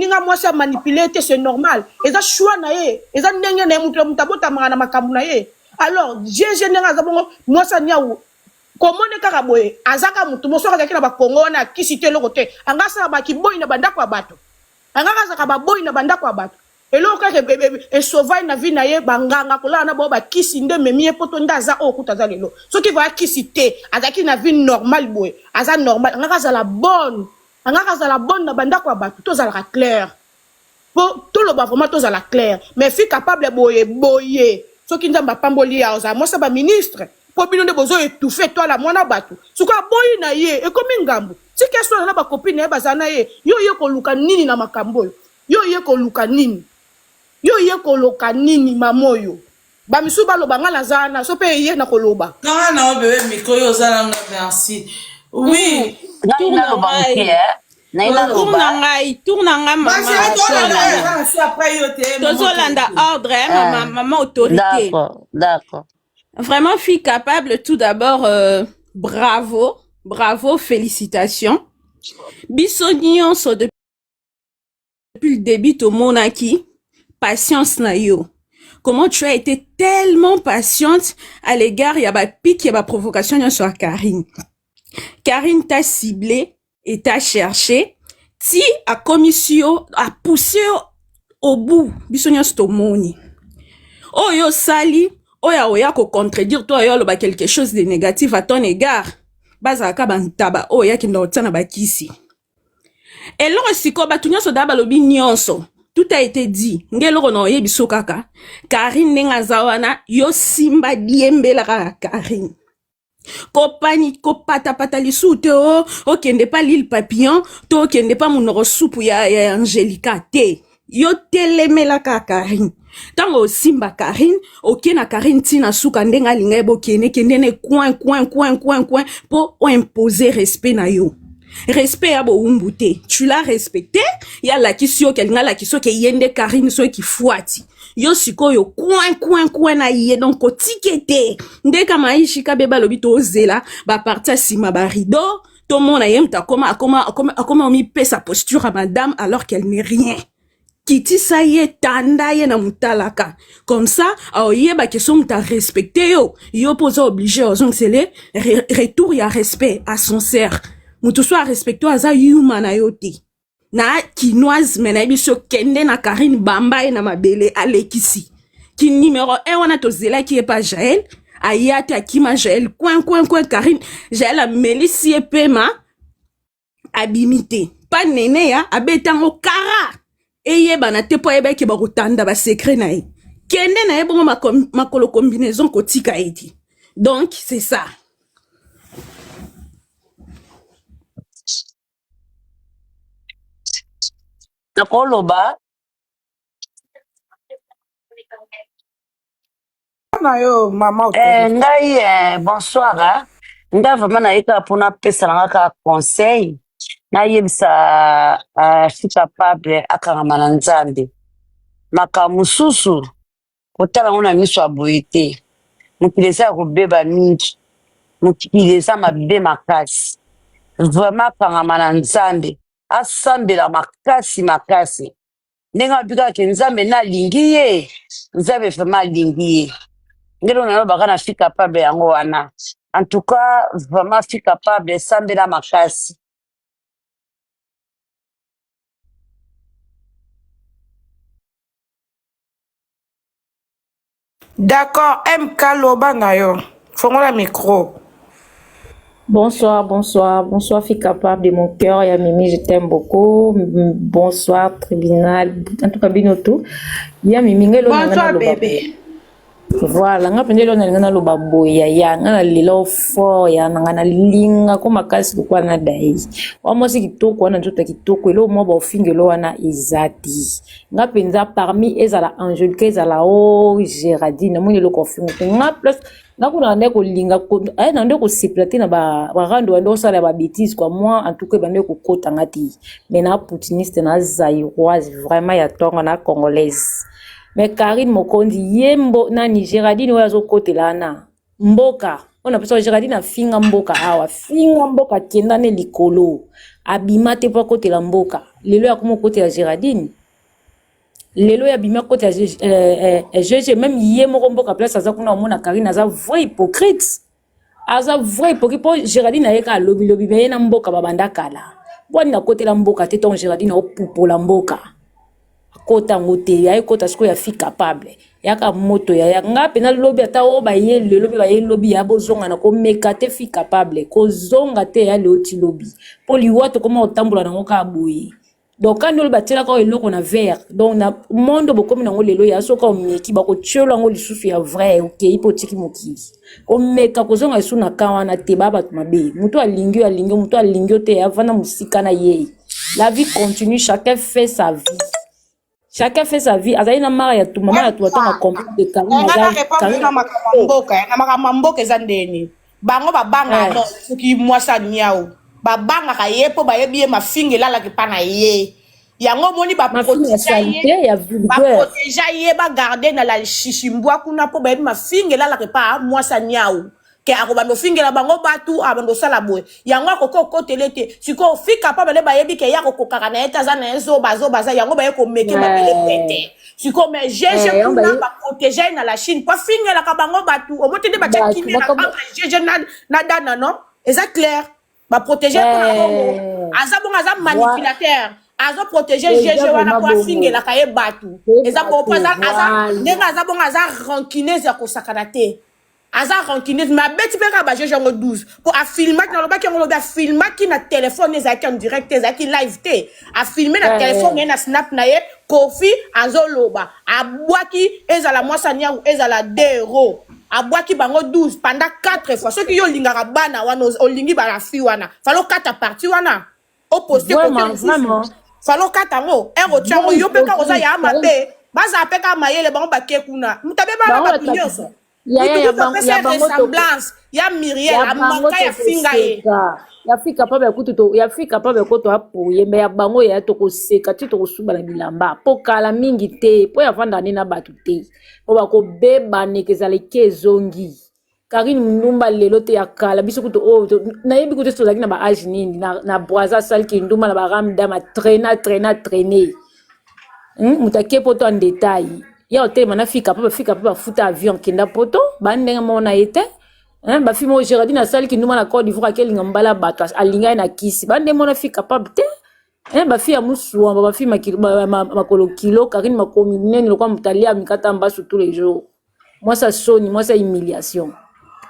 moninga mwasi manipulé te c'est normal eza choix na ye eza ndenge na ye mutu mutabota mangana makambu na ye alors jeje ndenga za bongo mwasi niawu komone kaka boye azaka mutu mosoka zaki na ba Kongo wana kisite loko te angasa ba kiboyi na bandako ya bato angaka zaka ba boyi na bandako ya bato eloko e sauvage na vie na ye banganga kola na bo ba kisi nde memi e poto ndaza okuta za lelo soki va kisite azaki na vie normale boye aza normal angaka za la bonne na bandako ya bato to za la clair po tout le ba vraiment to za la clair mais fi capable boye soki nzamba pamboli ya za mosa ba ministre po bino nde bozo étouffer toi la mwana bato suka boyi na ye e komi ngambu si question na ba copine na bazana ye yo ko luka nini na makambo yo ko luka nini yo koloka nini mamoyo ba misu ba loba ngala zana so pe ye na koloba non non bébé miko yo zana nga merci oui tourna maman tozolanda ordre maman autorité d'accord vraiment fille capable tout d'abord bravo félicitations biso nyonso depuis le début to monaki patience na yo. Comment tu as été tellement patiente à l'égard, il y a ba pique, il y a ba provocation sur Karine. Karine t'a ciblé et t'a cherché. Ti a commission, a poussé au bout. Bisogna sto moni. Oh yo sali, oya ko contredire toi yo ba quelque chose de négatif à ton égard. Baza ka bantaba, oya ki ndo tsana ba kisi. Et là siko ba tunya so daba lobi nyonso. Tout a été dit. Ngelo no yebiso kaka. Karine nenga zawana yo simba diembe la Karine. Ko pata lisu te o kende pas l'île papillon, to kende pas mon soupe ya Angelica te. Yo teleme la Karine. Tango simba Karine, na Karine tina suka ndenga linga bo kende ne coin po o imposer respect na yo. Respect à Boumboute. Tu l'as respecté. Il y a la question qu'elle n'a la question que yende Karine so qui fouati. Yo siko yo coin na yé donc ko tikete. Nde kama ishika beba lobito zela ba partir sima ba rido. Tout le monde a yem ta comment mi paie sa posture à madame alors qu'elle n'est rien. Kiti sa ye tanda ye na mutalaka. Comme ça, aoye ba question ta respecté yo. Yo pose obligé aux ongselé retour ya respect à son sœur. Mutu soit respecto aza human ayote. Na kinoise mena biso kende na Karine bamba na mabele alekisi. Ki numéro 1 wana to zela ki e pa Jaël, ayate akima Jaël coin Karine, Jaël a Mélissi et Pema abimité. Pas nene ya abetango kara. Eye bana te po ebe ki ba kutanda ba secret na e. Kende na e bongo makolo combinaison kotika eti. Donc c'est ça. nakoloba na yo mama ngai bonsoir ngai vraiment naika pona pesa nanga ka conseil na yebisa je capable akangama na nzambe makamususu kotala ngona miso aboite mukileza kubeba mingi mukileza mabe makasi vraiment akangama na nzambe asambela makasi nenga bika ke nzambe na lingi ye nzambe vraiment lingi ye ngelo na baka na fille capable yango wana en tout cas vraiment fille capable sambela makasi. D'accord, MK Loba na yo. Fongola micro. Bonsoir, fille capable de mon cœur, ya Mimi, je t'aime beaucoup. Bonsoir, tribunal, en tout cas, binoto. Ya Mimi, bonsoir, bébé. Voilà, nga pendelo na ngana loba boya ya ngana lilo fo ya ngana linga ko makasi ko na dai. Wa mo kitoko na nzota kitoko elo mo ba ofingelo wana izati. Nga penza parmi ezala Angelique ezala o Géraldine mo le ko fingo nga plus nga kuna ndeko linga ko na ndeko siplate na ba rando ndo sala ba bêtise quoi moi en tout cas bande ko kota ngati. Mais na poutiniste na zaïroise vraiment ya tonga na congolaise. Mais Karine Mokondi yembo na Géraldine oyazo kote lana mboka On appelle ça Géraldine afinga mboka awa. Finga mboka kenda ne likolo. Abima te po kote la mboka. Lelo ya komo kote ya Géraldine. Lelo ya bima kote ya GG même yé moko mboka place aza kuna omona Karine aza vrai hypocrite. Aza vrai hypocrite po Géraldine ayeka lobi lobi mais na mboka babanda kala. Bwani na kote la mboka te ton Géraldine opupo la mboka. Kota ngote ya kota siko ya fi capable. Yaka moto ya nga pena lobi ata o ba ye le lobi ba ye lobi ya bozonga na ko meka te fi capable ko zonga te ya le oti lobi po liwato koma otambola nango ka boye. Donc quand nous batela ko eloko na vert donc na mondo bokomi nango lelo ya soka o meki ba ko tshelo ngo lisusu ya vrai OK ipotiki moki o meka ko zonga isu na kawana te baba mabe muto alingi muto alingi te avana musika na ye. La vie continue, chacun fait sa vie. Chacun fait sa vie. Azaina mara ya tu mama ya tu atanga comprendre de Karine. Na makamamboka ezandeni. Bango babanga no soki mwasa niao. Babanga ka yepo ba yebi mafinge lala ki pana ye. Yango moni ba protéger ya vulgaire. Ba garder na la shishimbwa kuna po ba yebi mafinge lala ki pa mwasa niao. Ke akobando fingela bango batu abando sala boy yango akoko kotelete siko fika pa bale bayebi ke yako kokaka na etaza na enzo baza yango baye ko meke ba bele pete siko mais jeje kuna ba protéger na la Chine pa fingela ka bango batu o motende ba chakine na jeje na dana non est clair ba protéger pour bango aza manipulateur azo protéger jeje wana kwa fingela ka ye batu eza bo aza ndenga aza bonga aza rankineuse ya kosakana te aza rankineuse ma beti peka ba jeje ngo 12 pour a filmer na loba ki ngo loba filmer ki na téléphone ezaki en direct ezaki live te a filmer na téléphone na snap na ye Kofi azo loba abwaki ezala mwasania ou ezala 2 euros abwaki bango 12 pendant 4 fois ceux qui yo lingaka bana wana olingi ba la fi wana falo 4 partie wana o poster vraiment falo 4 ngo ero tsango yo peka oza ya mabe baza peka mayele bango bakekuna mutabe bana ba nyonso ya ressemblance ya Miriel amaka ya finga ye ya fika pa ba kutu ya fika pa ba koto apoye me ya bango ya to koseka ti to kosuba na bilamba po kala mingi te po ya vanda na batu te po ba ko beba nekezale kezongi Karine Mnumba lelo te ya kala biso kutu o na yebi kutu so na ba age nini na boisa sal ki nduma na ba ramda ma traîner mutake poto en détail ya hotel mana fika pa futa avion kenda poto bandenga mona ete ba fimo Géraldine asali ki nduma na Côte d'Ivoire kelinga mbala bato alinga na kisi bande mona fika pa te ba fi ya musuwa ba fi makolo kilo Karine makomi nene lokwa mutalia mikata mbasu tous les jours moi ça sonne moi ça humiliation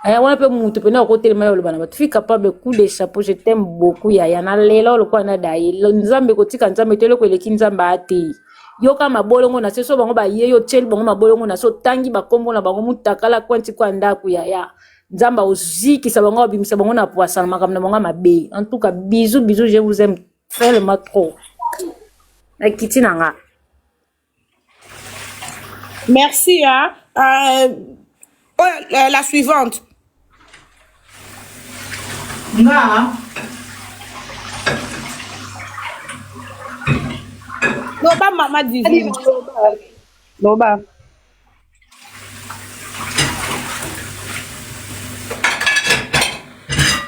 aya wana pe mutu pe na ko telema yo bana bato fika pa be coup de chapeau je t'aime beaucoup ya na lelo lokwa na dai nzambe ko tika nzambe tele ko eleki nzamba ate yoka mabolongo na seso bango ba ye yo tshel bango mabolongo na so tangi ba kombo na bango mutakala kwenti kwa ndaku ya nzamba uziki sa bango bimisa bango na poisson makamna bango mabe en tout cas bisous je vous aime tellement trop akitinanga merci la suivante Loba mama divine. Loba.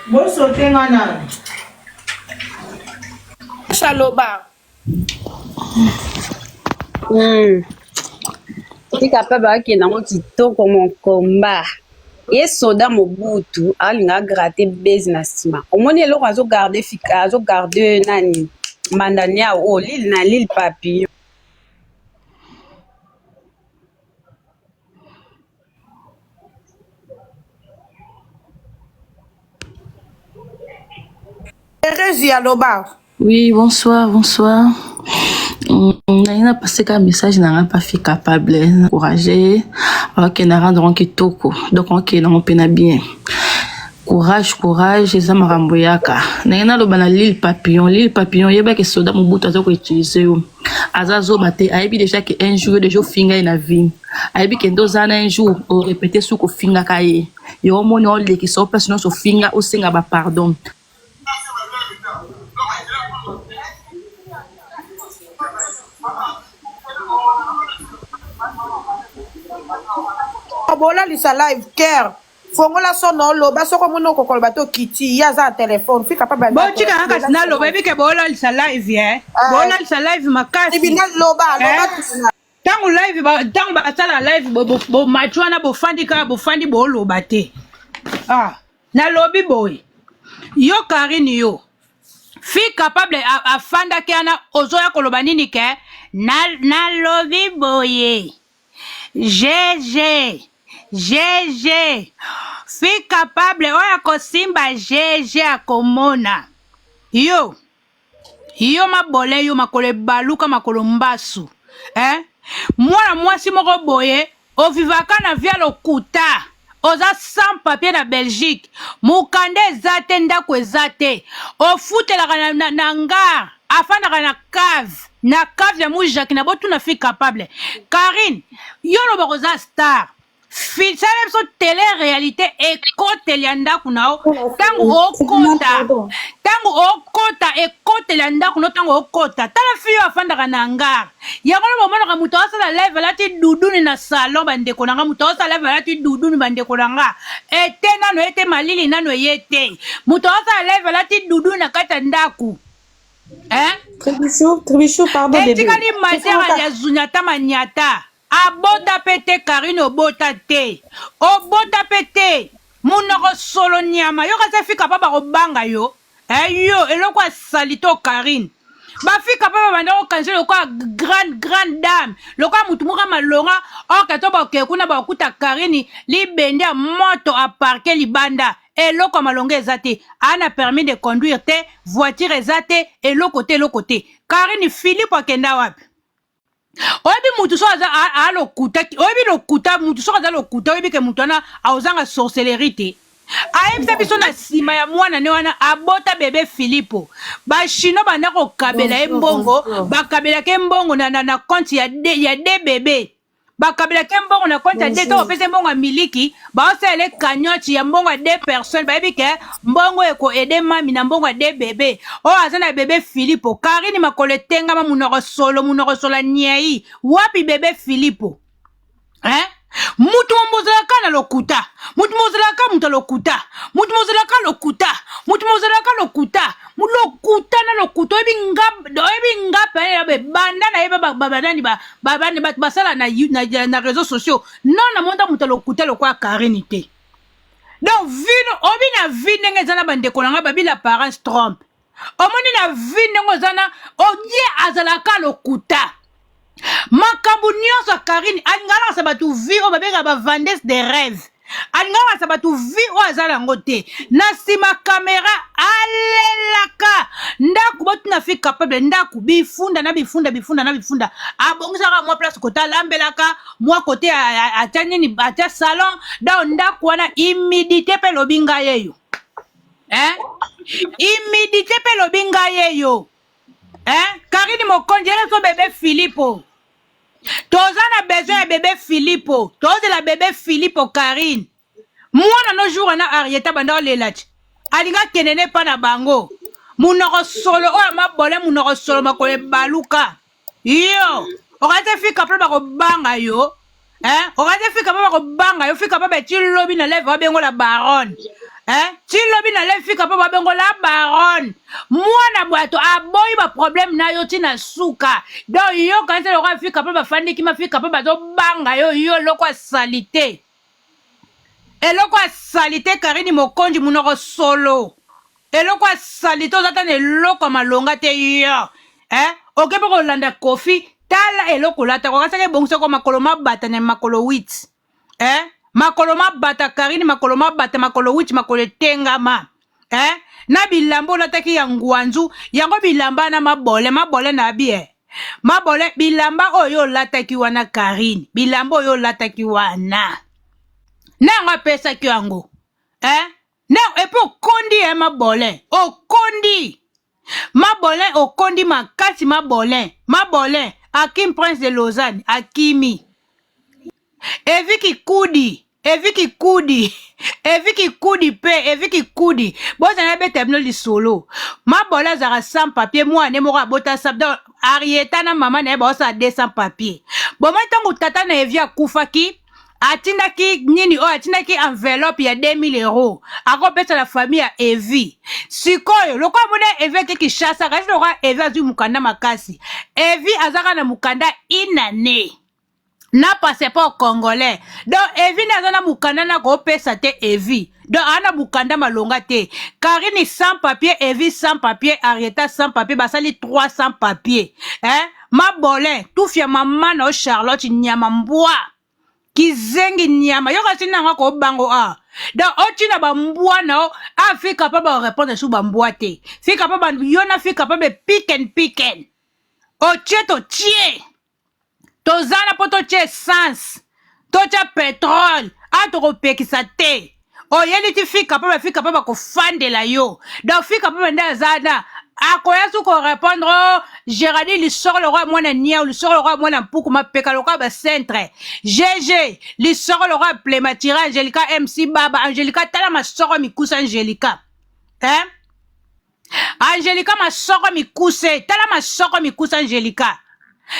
Bon sauté ngana. Shaloba. Tika peba ki na moti toko mon combat. Et soda Mobutu alinga gratter business ma. Omoni eloko azo garder fika azo garder nani mandania o lil na lil papi. Thérèse Loba. Oui, bonsoir. On a passé un message n'a pas fait capable, encouragé, ok, n'a rendu qui toko, donc ok, n'a pas bien. Courage, ça m'a ramboyaka. N'a lo bana l'île papillon, yeba que soda Mobutu azo ko utiliser yo. Azazo bate, aibi déjà que un jour déjà finga na vie. Aibi que 2 ans un jour o répéter sous ko finga kaye. Yo moni on le qui so personne so finga o singa ba pardon. Abola lisa live care fongola sono loba soko mono kokolo bato kiti yaza téléphone fi capable Bon tika hanga sina loba ebi ke bola lisa live bola lisa live makasi ibina loba tangu live tangu basala live bo machwana bo fandi ka bo fandi bo loba te na lobi boy yo Karine yo fi capable a fanda ke ana ozoya koloba nini ke na lobi boye GG fi capable oya kosimba GG akomona yo mabole yo makolo baluka makolo mbasu mwana mwasi moko boye ovivaka na via lokuta oza sans papier na Belgique mukande eza te ndako eza te ofutelaka na ngare afandaka na cave ya mujaki na botuna fi capable Karine yo loba koza star fisale biso télé réalité ekoteli ya ndako na yo ntango okota ekoteli ya ndako no ntango okota tala fi yo afandaka na ngare yango no bomonaka moto asala live alati duduni na salon bandeko na nga moto asala live alati duduni bandeko na nga ete nano ete malili nano eye te moto asala live alati duduni na kati ya ndako Tribichou, pardon, bébé. etikali matera ya zunyata manyata abota pete Karine obota te munoko solo nyama yo kasa fika pa bakobanga yo yo eloko asali to Karine bafika pa babanda kokanise lokola grande dame lokola mutu moka malonga okato baoke kuna bakuta Karine libende ya moto aparke libanda eloko malonga eza te ana permis de conduire te voiture eza te eloko te Karine Philippe akenda wapi oyebi mutu so aza alokuta oyebi lokuta mutu so aza lokuta oyebi ke mutu wana aozanga sorcellerie te ayebisa biso na nsima ya mwana ne wana abota bebe Filipo bashino banda kokabela ye mbongo bakabelaka ye mbongo na konti ya de bebe bakabelaka ye mbongo na konti ya de to opesa mbongo ya miliki baosaele kanyoti ya mbongo ya 2 personnes bayebi ke mbongo eko ede mami na mbongo ya de bebe oyo aza na bebe Filipo Karine makolo etengama munoko solo nyei wapi bebe Filipo mutu mozalaka na lokuta mutu mozalaka mutu lokuta mutu mozalaka lokuta mutu mozalaka lokuta lokuta na lokuta oyebi ngapa ya banda na yeba babani basala na réseaux sociaux non na monta mutu lokuta lokwa Karine te donc vino obi na vi ndenge eza na bandeko na nga babila parents trompe omoni na vi ndenge eza na odie azalaka lokuta makambo nyonso ya Karine alingaka sa bato vi oyo babengaka bavendeuse de rêve alingaka sa bato vi oyo aza nango te na nsima kamera alelaka ndako botuna fi capable ndako bifunda abongisaka mwa place kote alambelaka mwa kote atia nini atia salon dao ndako wana imidité mpe lobi ngai yeyo imidité mpe lobi ngai yeyo Karine mokonzi so bebe Filipo toza na besoin ya bebe Filipo tozela bebe Filipo Karine mwana no jour na Arieta banda olelati alinga kenene pa na bango munoko solo oya mabole munoko solo makole baluka yo okate fika pa bakobanga yo okate fika pa bakobanga yo fika pa beti lobi na lèvre bengo la baronne ti lobi na lèvre fika pa bengo la baronne mwana bwato aboyi ba problème na yo ti na suka donc yo kanise lokwa fika pa bafandi kima fika pa bazobanga yo loko salite eloko salite Karine mokonzi munoko solo eloko salite ozata na eloko malonga te yo okepe kolanda kofi tala eloko lata kokasaka ebongisa ko makolo mabata na makolo 8 makolo mabata Karine makolo mabata makolo 8 makolo etengama na bilamba olataki ya ngwanzu yango bilamba na mabole na bie mabole bilamba oyo olataki wana Karine bilamba oyo olataki wana nango apesaki yango na epe okondi mabole okondi makasi mabole Akim Prince de Lausanne akimi eviki kudi bozana beta bino lisolo mabole azaka sans papier mwana moko abota sabda Arieta na mama na ba osa 200 papier bomoi ntango tata na evi akufaki atindaki nini oyo atindaki enveloppe ya 2000 euros akopesa la famille ya Evi sikoyo lokola mona Evi ake Kinshasa kasi lokola Evi azwi mukanda makasi Evi azaka na mukanda inane na passeport congolais donc Evi naza na mukanda na kopesa te Evi donc ana mukanda malonga te Karine sans papier Evi sans papier Arieta sans papier basali 300 papier hein mabolin tufia mama na Charlotte nyama mbwa kizengi nyama yoka sina nga ko bango a donc otina ba mbwa na afika pa ba répondre sur ba mbwa te fika pa ba yona fika pa be pick and ocheto tie tozana po totie essence totia pétrole atokopekisa te oyeli ti fika pa bakofandela yo donc fika pa nde azana akoya su korépondre oh, Géraldine lisoro lokwa mwana niau lisoro lokwa mwana mpuku mapeka lokwa bacentre GG lisoro lokwa plématira Angelica MC Baba Angelica tala masoro mikusa Angelica hein Angelica masoro mikuse tala masoro mikusa Angelica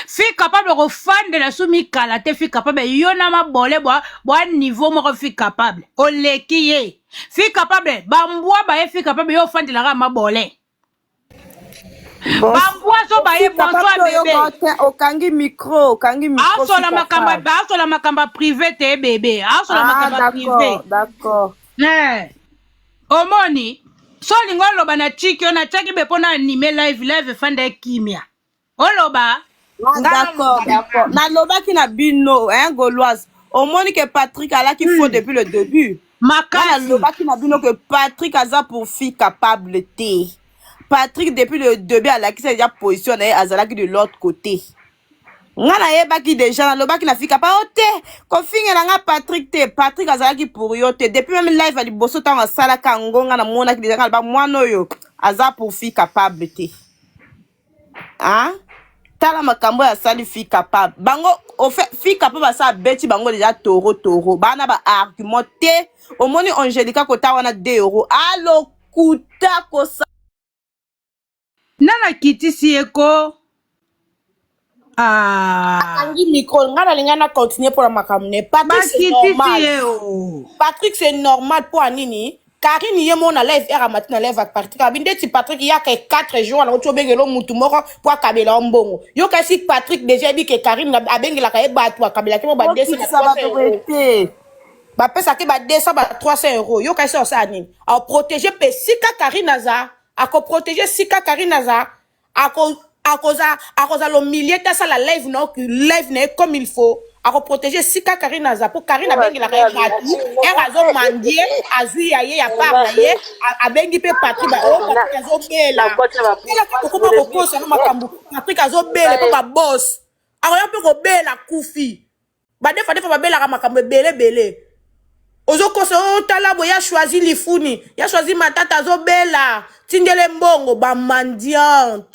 fi capable de refonder la soumi kalate fi capable yona mabole boa niveau moko fi capable oleki ye fi capable bambwa ba fi capable yo fandi la mabole bambwa so ba ye bonsoir bébé okangi micro asola makamba privé te bébé asola makamba privé d'accord omoni so lingo loba na chiki ona chaki be pona anime live fanda kimia oloba d'accord nalobaki na bino hein Gauloise omoni que Patrick alaki faux depuis le début makasi nalobaki na bino que Patrick aza pour fille capable te Patrick depuis le début alaki déjà position na azalaki de l'autre côté ngana yebaki déjà nalobaki na fille capable te kofingela nga Patrick te Patrick azalaki pour yo te depuis même live ali bosso tango asalaka ngonga na monaki déjà ba mwana oyo aza pour fille capable te hein tala makambo ya sali fille capable bango au fait fille capable ça beti bango déjà toro bana ba argument te omoni Angelica kota wana 2 euros alo kuta ko sa nana kitisi eko akangi micro ngana linga na continuer pour la makamne Patrick c'est normal Patrick c'est normal pour anini Karine ye mona live era matina live ak Patrick abinde ti Patrick ya ke 4 jours na otobengelo mutu moko po akabela mbongo yo kasi Patrick déjà bi ke Karine abengela ka e batwa akabela ke ba 200 ba pesa ke ba 200 ba 300 euros yo kasi osa nini a protéger pe sika Karine aza ako protéger sika Karine aza akoza lo milieu ta ça la live no comme il faut ako protéger sika Karine aza pour Karine abengi la ka gratuit erazo mandie azui ya ye ya par ye abengi pe Patrick ba o Patrick azo bela ko ko ko so no makambu Patrick azo bela pe ba boss ako yo pe ko bela kufi ba defa ba bela ka makambu bele ozo ko so tala bo ya choisi lifuni ya choisi matata azo bela tindele mbongo ba mandiant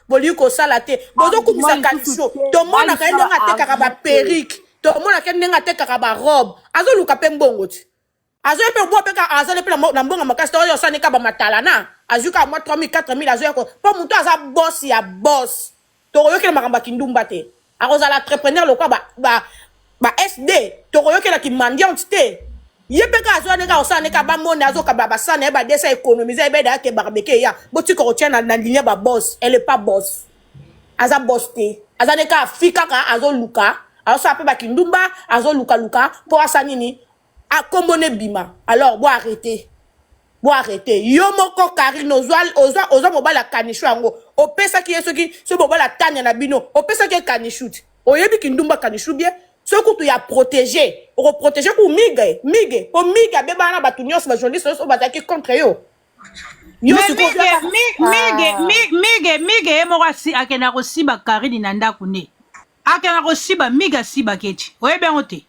boli ko sala te bozo kumisa kanisho to mona ka ndonga tekaka ba perruque to mona ka ndonga tekaka ba robe azo luka pe mbongo ti azo pe bo pe ka azo le pe na mbongo makasi to yo sanika ba matala na azuka mo 3000 4000 azo yako po muto aza boss ya boss to yo ke makamba kindumba te akoza l'entrepreneur lokwa ba SD to yo ke la ki mandiant te yebe ka zo neka osane ka ba monde azo ka ba sana ba desa économiser be da ke barbeke ya boti ko tiana na ligne ba boss elle est pas boss aza boss te aza neka fika ka azo luka azo sa pe ba kindumba azo luka po asanini a kombone bima alors bo arrêter yo moko Karine ozo mobala kanishu yango opesa ki yeso ki so mobala tanya na bino opesa ki kanishu oyebi kindumba kanishu bien ce que tu as protégé, on protéger pour mige, pour mige, bébana batunios, ma journaliste, on va attaquer contre eux. Mige, morasi, akena rosiba Karine nanda kune. Akena rosiba miga siba keti. Oye ben ote.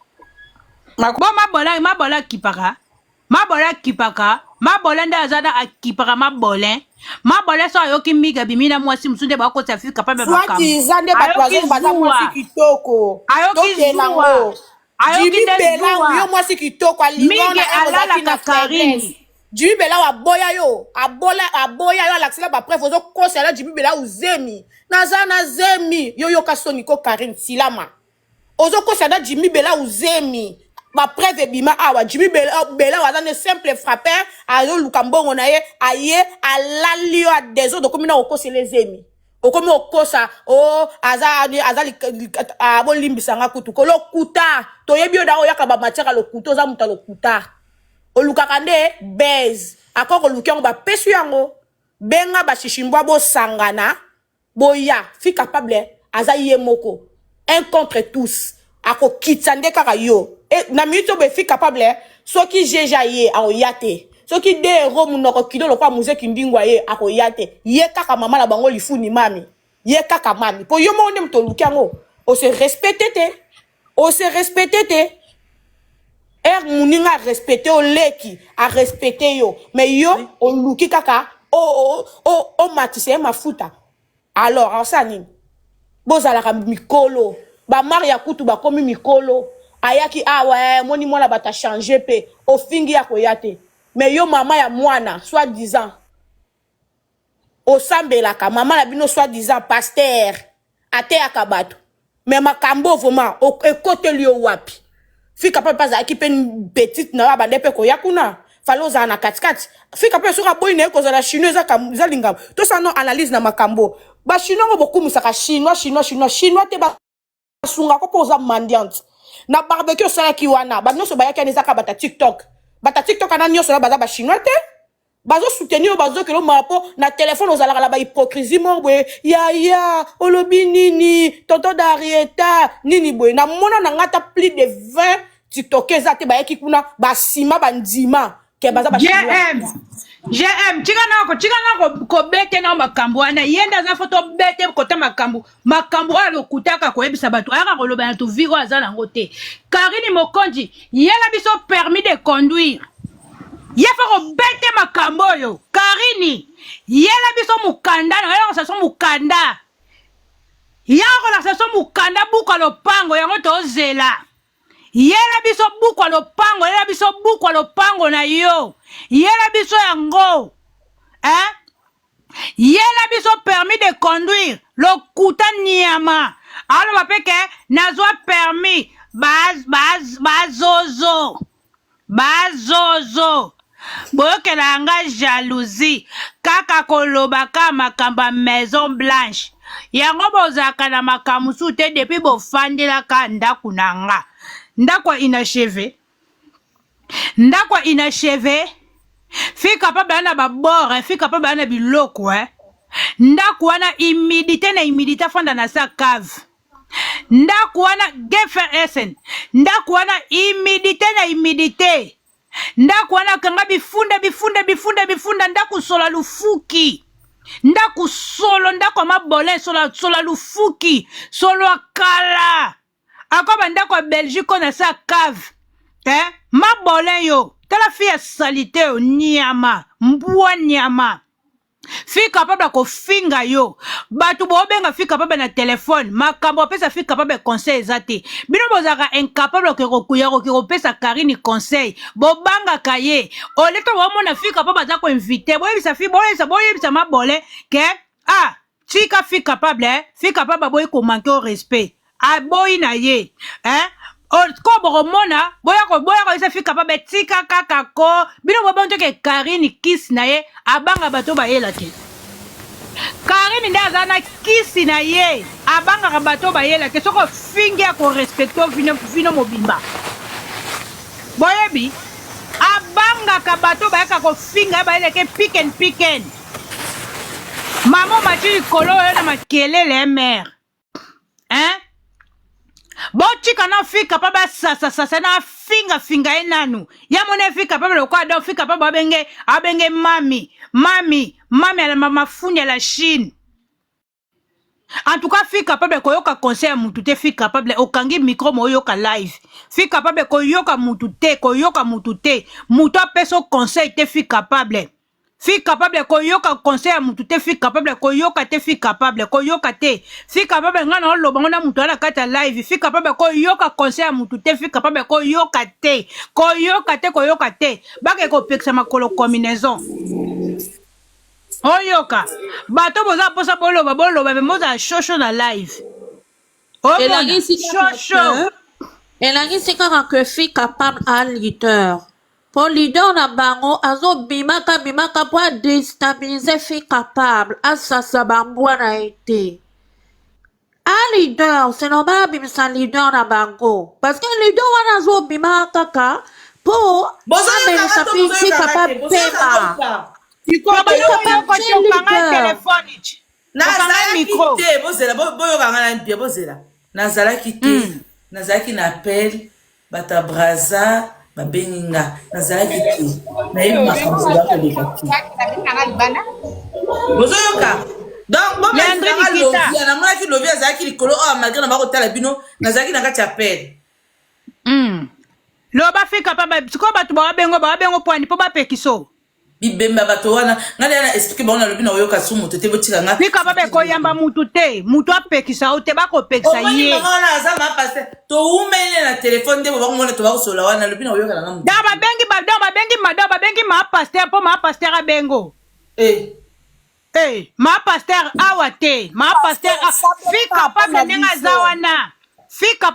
Bon mabola kipaka. Mabola nda azada akipaka mabola so ayoki miga bimina mwasi msunde ba ko tafi capable ba kam. Soit zande ba poison ba mwasi kitoko. Ayoki zuwa. Ayoki bela yo mwasi kitoko miga alala ka Karine. Jibi bela wa boya yo alaxela ba preuve ozo kosela jibi bela uzemi. Naza na zemi yo kasoni ko Karine silama. ozoko sada Jimmy Bella uzemi ba preuve bima awa Jimmy Bella wazane simple frappeur azo lukambongo na ye aye alalio a des autres comme na okose les emi okomi okosa o azali abolimbisa nga kutu kolo kuta toyebi oda oyaka ba matière lo kuto za muta lo kuta olukaka nde base akoko lukiango ba pesu yango benga ba shishimbwa bo sangana boya fi capable aza ye moko un contre tous ako kitsande kaka yo e na minute be fi capable soki jeja ye a oyate soki de ro munoko kido lo kwa muzeki ndingwa ye ako yate ye kaka mama la bango lifuni mami ye kaka mami po yo mo ndem to lukiango o se respecter te muninga respecter o leki a respecter yo mais yo o luki kaka o matise mafuta alors ansani bozalaka mikolo ba maria kutu ba komi mikolo ayaki awa moni mwana bata changer pe o fingi ya koyate mais yo mama ya mwana soit disant o sambelaka mama la bino soit disant pasteur ate akabato mais makambo vraiment o ekote liyo wapi fika pa pas aki pen petite na ba ndepe ko yakuna falo za na katikati fika pa soka boy ne ko za la chinoise za lingam to ça non analyse na makambo ba chinois ngo bokumu saka chinois te ba sunga ko poza mandiante na barbecue sala ki wana ba nyoso ba yaka nezaka bata TikTok ana nyoso ba ba chinois te bazo soutenir bazo ke lo mapo na téléphone ozala la ba hypocrisie morwe ya olobi nini tonton d'Arieta nini boy na mona na ngata plus de 20 TikTokers te ba yaki kuna ba sima bandima ke baza ba GM chika ko bete na makambo wana yenda za photo bete kota makambo ala kutaka ko ebisa bato aka ko loba na to viro azala ngote Karine Mokonji yela biso permis de conduire yefa ko bete makambo yo Karine yela biso mukanda na yela ko sa mukanda yako na sa mukanda buka lopango yango to zela yela biso bukwa lopango na yo yela biso yango yela biso permis de conduire lokuta niama alo bapeke nazwa permis bazozo boyokela nga jalousie kaka koloba ka makamba Maison Blanche yango bozaka na makamusu te depuis bofandela ka ndaku nanga ndakwa inachevé fika pa bana babore fika pa bana biloko ndaku wana humidité fanda na sa cave ndaku wana GFSN ndaku wana humidité ndaku wana kanga bifunda ndaku sola lufuki ndaku mabole sola lufuki solo akala akoba ndako ya Belgique na sa cave mabole yo tala fia salite yo nyama mbwa nyama fika papa ko finga yo batu bobenga fika papa na telefone makambo pesa fika papa conseil ezate bino bozaka incapable ke kokuya ko pesa Karine conseil bobanga kaye oleto bomona fika papa za ko inviter boyebisa mabole ke chika fika papa boy ko manquer au respect aboyi na ye ko boromona boya ko isa fika pa betika kaka ko bino bobonto ke Karine kiss na ye abanga bato ba yela te Karine ndaza na kiss na ye abanga bato ba yela te soko fingia ko respecto vino mobimba boyebi abanga ka bato ba yaka ko finga ba yela ke picken mamo machi kolo na makelele mère bochika na fika pa ba sasa na finga enanu ya mone fika pa lo kwa do fika pa abenge mami ala mama funya la Chine en tout cas fika pa ko yoka conseil mutu te fika pa okangi micro mo yoka live fika pa ko yoka mutu te mutu apeso conseil te fika pa fika capable koyoka conseil mutu te fika capable koyoka te fika capable koyoka te fika capable ngana loba ngona mutu ala kata live fika capable koyoka conseil mutu te fika capable koyoka te bake ko peksa makolo combinaison oyoka bato boza posa boloba me moza shosho na live Omona, chaud. elangisi kaka ke fille capable à leader pour leader na bango azobimaka mpo adestabilize fille capable asasa bambwa na ye te. A leader c'est normal abimisa leader na bango parce que leader wana azobima kaka mpo amelisa fille capable pema nazalaki te nazalaki na appel bata braza babeninga nazalaki te nayebi makambo bakoleka te bozoyoka donc bomeaa namonaki lobi azalaki likolo oyo malgré na bakotala bino nazalaki na kati ya appel loba fika pa sikoyo bato bawabengo pwani mpo bapekiso bibemba bato wana ngai na explique bango nalobi na oyoka su moto te botika nga fika babe koyamba mutu te mutu apekisa o te bakopekisa ye wana aza mapaster toumele na telefone nde bobakomona tobakosola wana nalobi na oyoka na nga motu da babengi maapaster mpo maapaster abengo maapaster awa te maapaster fika pa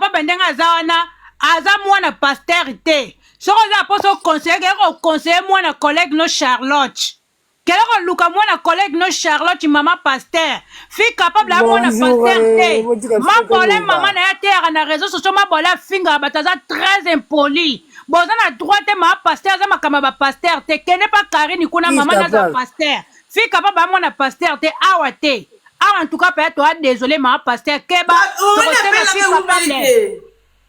bendenge aza wana aza mwana paster te soko za poso conseiller ke conseiller mwana collègue no Charlotte kele ko luka mwana collègue no Charlotte mama pasteur fille capable à mwana pasteur te ma problème maman na ya terre na réseaux sociaux ma bola finga bataza très impoli boza na droite ma pasteur za makamba ba pasteur te kene pas Karine kuna maman na za pasteur fille capable à mwana pasteur te awa te en tout cas peut être désolé ma pasteur keba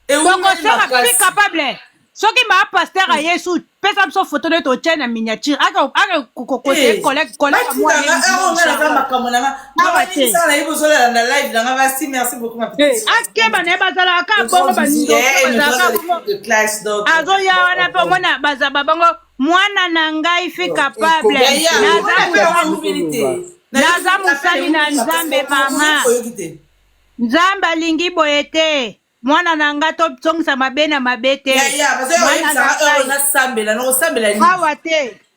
fille capable soki ma pasteur a yesu pesa biso photo de to tchena miniature aka kokose collègue moi merci beaucoup ma petite akeba ne bazala ka bongo banindo azo ya wana pe mona bazaba bango mwana na ngai fi capable naza musali na nzambe mama nzambe alingi boye te mwana na nga tozongisa mabe na mabe te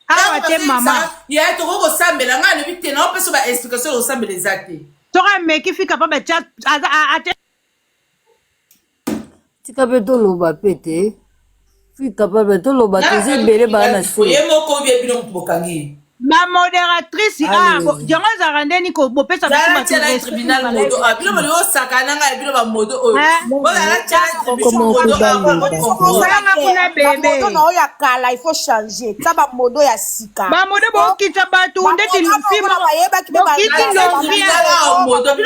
awa te mama ya tokoki kosambela ngai alobi te na opesa ba explication kosambela eza te toka meki fika pa batya tika mpe toloba mpe te fika pa mpe toloba te eza ebele baa na se ye moko obi ebino motu bokangi ma modératrice jango ezalaka ndeni bopesa tribunal modo bino boli osakana ngai bino bamodo oyo osalanga kuna bebe na oyo ya kala il faut changer ta bamodo ya sika bamodo bokitisa bato ndeti bino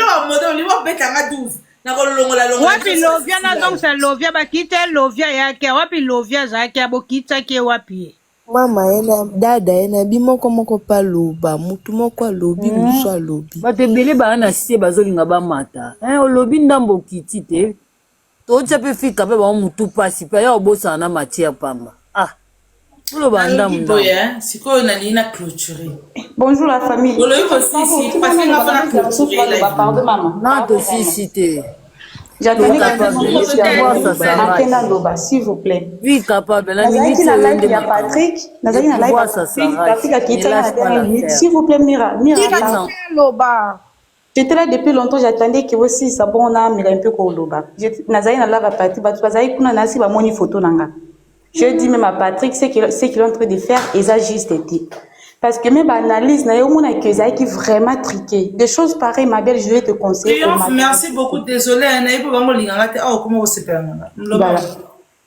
bamodo oli bobetanga 12 wapi lovia nazongisa lovia bakita lovia yake wapi lovia azalaki abokitaki wapi mama ena dada ena bimoko moko pa loba mutu moko alobi musu alobi bato ebele baa na sie bazolinga bamata olobi ndambo okiti te tootya mpe fika mpe bango mutu pasi mpe ya obosana na matia pamba oloba ndambo sikoyo nalingi na clôturer bonjour la famille pardon maman na tosisi te j'attendais que s'il vous plaît. Oui, capable. Nazaki na live ya Patrick. Nazaki na live ya Patrick. S'il vous plaît, Mira. J'étais là depuis longtemps, j'attendais que aussi ça bon on a mis un peu comme loba. Nazaki na live ya Patrick. Bazaki kuna nasi ba moni photo nanga. Je dis même à Patrick ce qu'il est en train de faire, et ça juste été. Parce que même analyse, qui vraiment triqué. Des choses pareilles, ma belle, je vais te conseiller. Merci beaucoup, désolé. Comment vous se voilà.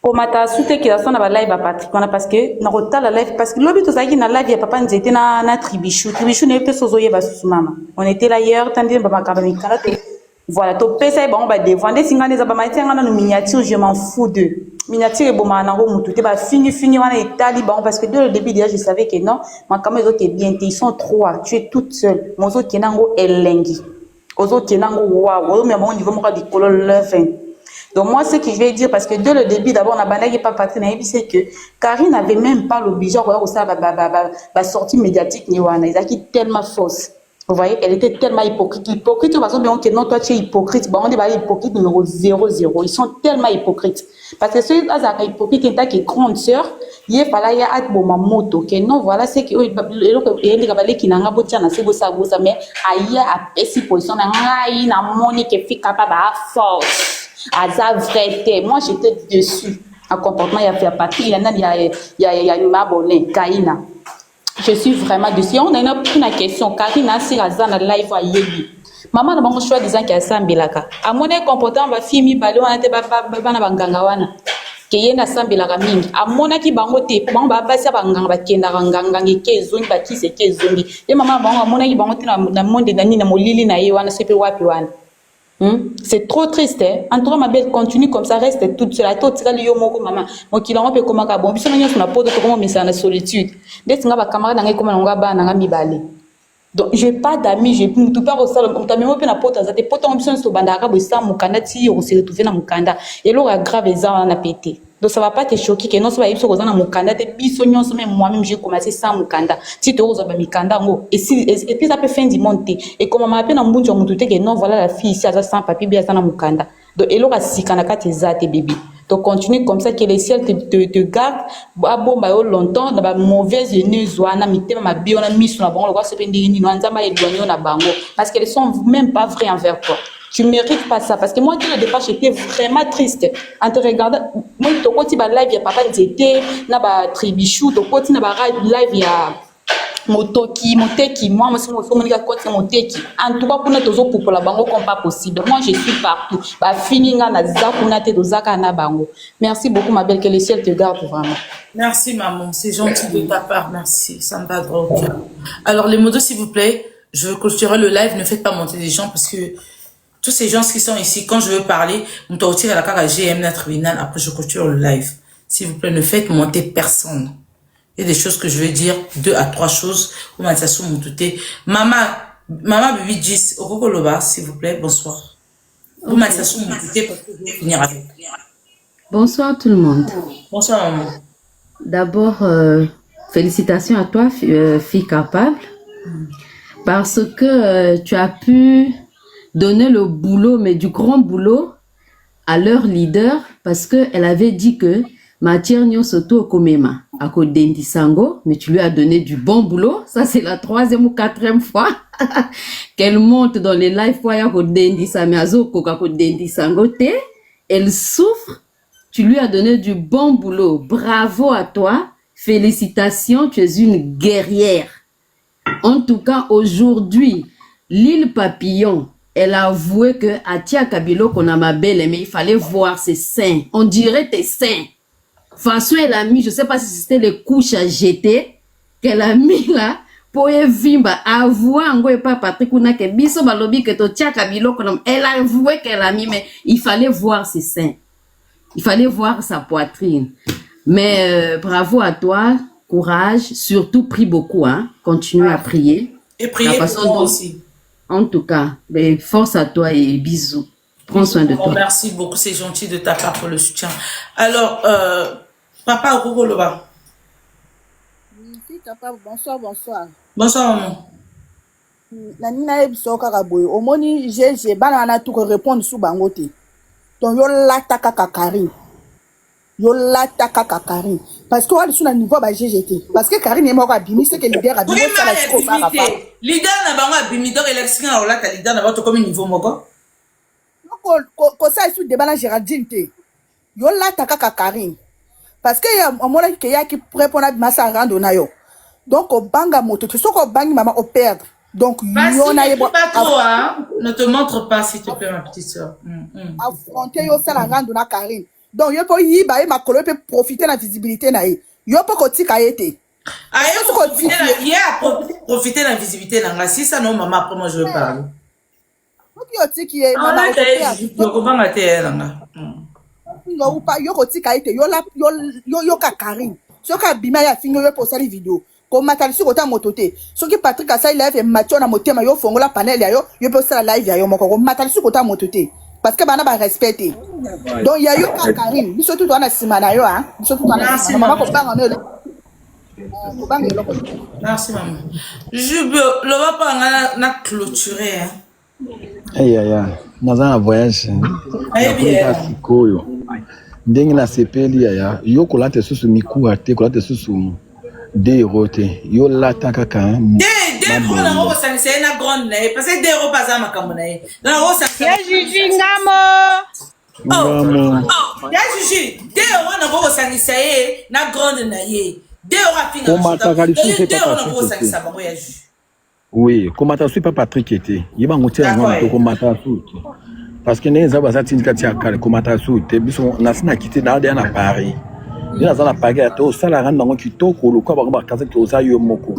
Au matin, soute qui a son live à Patrick, parce que na rota la live, parce que l'objet de ça qui na live, il y a papa nous était na tribichou. Tribichou n'était pas sozoye bas sous maman. On était là hier, tandis que papa kabani karate. Voilà, to pesa bon ba devant singa des abamati ngana no miniature, je m'en fous de. Miniature et bon manango mutu ba fini wana et taliban parce que dès le début déjà je savais que non, ma caméra est bien, ils sont trois, tu es toute seule. Mon zo kenango elengi. Ozo kenango waouh, mais bon niveau moi di colonne fin. Donc moi ce que je vais dire parce que dès le début d'abord on a banagi pas parti na c'est que Karine n'avait même pas l'obligation de ça ba sortie médiatique ni wana, ils qui tellement fausse. Vous voyez, elle était tellement hypocrite. Hypocrite, parce que non, toi tu es hypocrite. Bon, on est hypocrite numéro 00. Ils sont tellement hypocrites. Parce que ceux qui sont hypocrites, qui est grande sœur, ye fala ya at boma moto ke non voilà c'est que eloko yeli ka baleki na nga botia na se bosa mais aya a pesi position na ngai na moni ke fika pa ba force aza vrai te moi j'étais dessus un comportement ya fait partie il y en a il m'abonné Kaina je suis vraiment dessus on a une question Karina si azana live a yebi maman na bango choix disant qu'il sambelaka a mon comportement ba fimi balo wana te ba na banganga wana ke yena sambelaka mingi a monaki bango te bango ba basi banganga bakenda nganga ke zoni ba kise ke zoni ye maman bango monaki bango te na monde na nina molili na ye wana sepe wapi wana. C'est trop triste. Hein? En tout cas, ma belle continue comme ça, reste toute seule. Toi, tu as le yomoko, maman. Moi, qui l'on peut comment bon. Puis, on a sur la peau de comment mais c'est en solitude. Dès que tu as camarade, on a comme on va na mi balé. Donc, j'ai pas d'amis, j'ai tout pas au salon. On t'a même pas na pote, ça t'es pote en option sur bandara, bo ça mukanda ti on s'est retrouvé na mukanda. Et là, grave les gens on a pété. Donc ça va pas te choquer que non ça va être sur na mukanda te bisognon même moi-même j'ai commencé sans mukanda. Si tu oses ba mikanda ngo et si et puis ça peut fin du monter. Et comme m'a appelé na mbunjo mututé que non voilà la fille ici à sans papier bien ça na mukanda. Donc et là sikana ka tes ate bébé. Donc continue comme ça que les ciels te gardent bon ba longtemps dans ba mauvaise news wana mitema ma bio na miso na bango le quoi se pendi ni nzamba éloigné na bango parce qu'elles sont même pas vraies envers toi. Tu mérites pas ça parce que moi dès le départ j'étais vraiment triste en te regardant moi to koti ba live ya papa Nzete na ba tribichou to koti na ba live ya moteki moi aussi moi comme ka koti moteki en tout cas pour notre pour la bango comme pas possible moi je suis partout ba fininga na zakuna te dozaka na bango merci beaucoup ma belle que le ciel te garde vraiment. Merci maman, c'est gentil de ta part, merci, ça me va droit au cœur. Alors les modos s'il vous plaît, je veux clôturer le live, ne faites pas monter des gens parce que tous ces gens qui sont ici, quand je veux parler, on doit retirer la carte à GM, la tribunal, après je clôture le live. S'il vous plaît, ne faites monter personne. Il y a des choses que je veux dire, 2 à 3 choses. Maman, Bibi 10, Okokoloba, s'il vous plaît, bonsoir. Okay. Parce que je vais finir avec. Bonsoir tout le monde. Bonsoir maman. D'abord, félicitations à toi, fille capable, parce que tu as pu donner le boulot, mais du grand boulot, à leur leader, parce qu'elle avait dit que matière nyo soto komema à Kodendi Sango, mais tu lui as donné du bon boulot. Ça, c'est la 3e ou 4e fois qu'elle monte dans les live pour Kodendi Sango. Elle souffre. Tu lui as donné du bon boulot. Bravo à toi. Félicitations. Tu es une guerrière. En tout cas, aujourd'hui, l'île Papillon, elle a avoué que Atia Kabilo qu'on a ma belle, mais il fallait voir ses seins. On dirait tes seins. Façon, elle a mis, je sais pas si c'était les couches à jeter, qu'elle a mis là, pour vimba, avouer en gros, pas Patrick Ounake, biso balobi que Tia Kabilo qu'on elle a avoué qu'elle a mis, mais il fallait voir ses seins. Il fallait voir sa poitrine. Mais bravo à toi, courage, surtout prie beaucoup, hein. Continue à prier. Et prier pour moi aussi. En tout cas, force à toi et bisous. Prends soin de toi. Merci beaucoup, c'est gentil de ta part pour le soutien. Alors, Papa Okokoloba. Bonsoir. Bonsoir maman. La nina ebiso kaka boye. Omoni GG bana na tout répondre sous bangote. Donc yo lataka Karine. Parce que on est sur le niveau ba GGT. Parce que Karine est mort abimi, c'est que leader a bimi ça la trop fara. Leader na bango abimi donc élection na olata leader na bato comme niveau moko. Ko ça sous débat na Géraldine te. Yo lataka Karine. Parce que ya omona ke ya ki répondre à massa rando na yo. Donc au banga moto, tout ce qu'on bangi maman au perdre. Donc yo na yebo pas trop hein. Ne te montre pas s'il te plaît ma petite sœur. Affronter yo ça la rando na Karine. Donc yo peut y ba ma colo peut profiter de la visibilité na yo peut kotika yete. Ah yo profiter de la visibilité na si ça non maman après moi je vais parler. OK yo tiki e maman yo ko banga te nga. Yo pa yo kotika yete yo ka Karine. So ka bima ya fingo yo poster vidéo. Comme matali sur kota mototé. So ki Patrick asa live e matcho na motema yo fongola panel ya yo poster live ya yo moko matali sur kota mototé. Parce que bana ba respecter. Donc il y a eu Karine, biso tout on a simana yo hein. Biso tout on a simana ko banga no. Merci maman. Le va pas na clôturer hein. Aya, naza na voyage. Bien. ndenge na sepeli ya yo kolata susu mikuwa te kolata susu de rote yo lata kaka de on a resangisa na grande na parce que de ro pas makambo na ye na ro sa ya Gigi ngamo ya Gigi de on a resangisa ye na grande na ye de ora finga on a resangisa bango ya Gigi oui komata suis pas Patrick était yibango tia ngona to komata suki parce que neza baza tindika tia kale komata suki biso nasina kité na de na Paris ina zana paga to sala randa ngo kitoko lokwa bango bakaza to za yo moko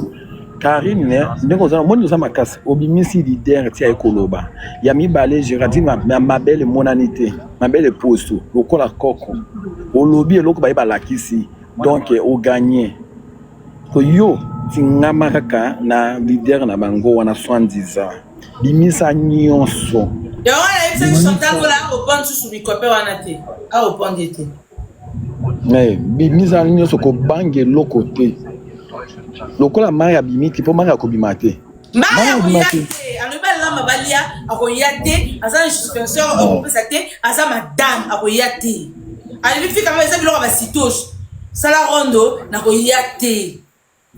Karine ndeko za moni za makasi obimisi leader tia ekoloba ya mibale Géraldine ma belle monanité ma belle posto lokola koko olobi eloko ba lakisi donc au gagner ko yo tingama kaka na leader na bango wana 70 ans bimisa nyonso yo wana epse chantal la au point sous bikope wana te a au point d'été mais bimisa nyonso ko bange lokote lokola mari abimiti po mari akobimate mari abimate anobela mabalia akoyate aza suspension opesa te aza madame akoyate ali fika kama eza biloko ba sitoche sala rondo na koyate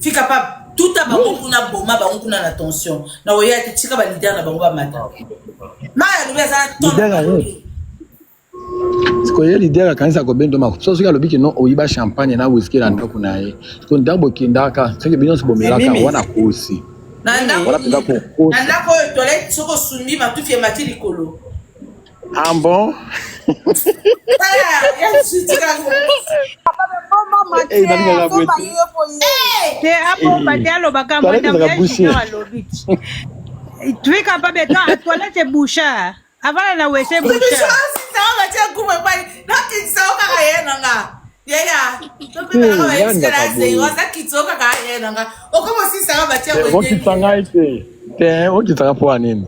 fika pa tout a bango kuna boma bango kuna na tension na koyate tika ba leader na bango ba mata mari anobela za ton Siko ye leader kanisa ko bendo mako so sika lobiki no oyiba champagne na whisky na ndako na ye ko ndabo kindaka sike bino so bomelaka wana kosi na ndako toilette soko sumbi matufi mati likolo ah bon te apo batelo bakamba ndamya lobi tu capable de toilette boucha avant na wese boucha okitaka po anini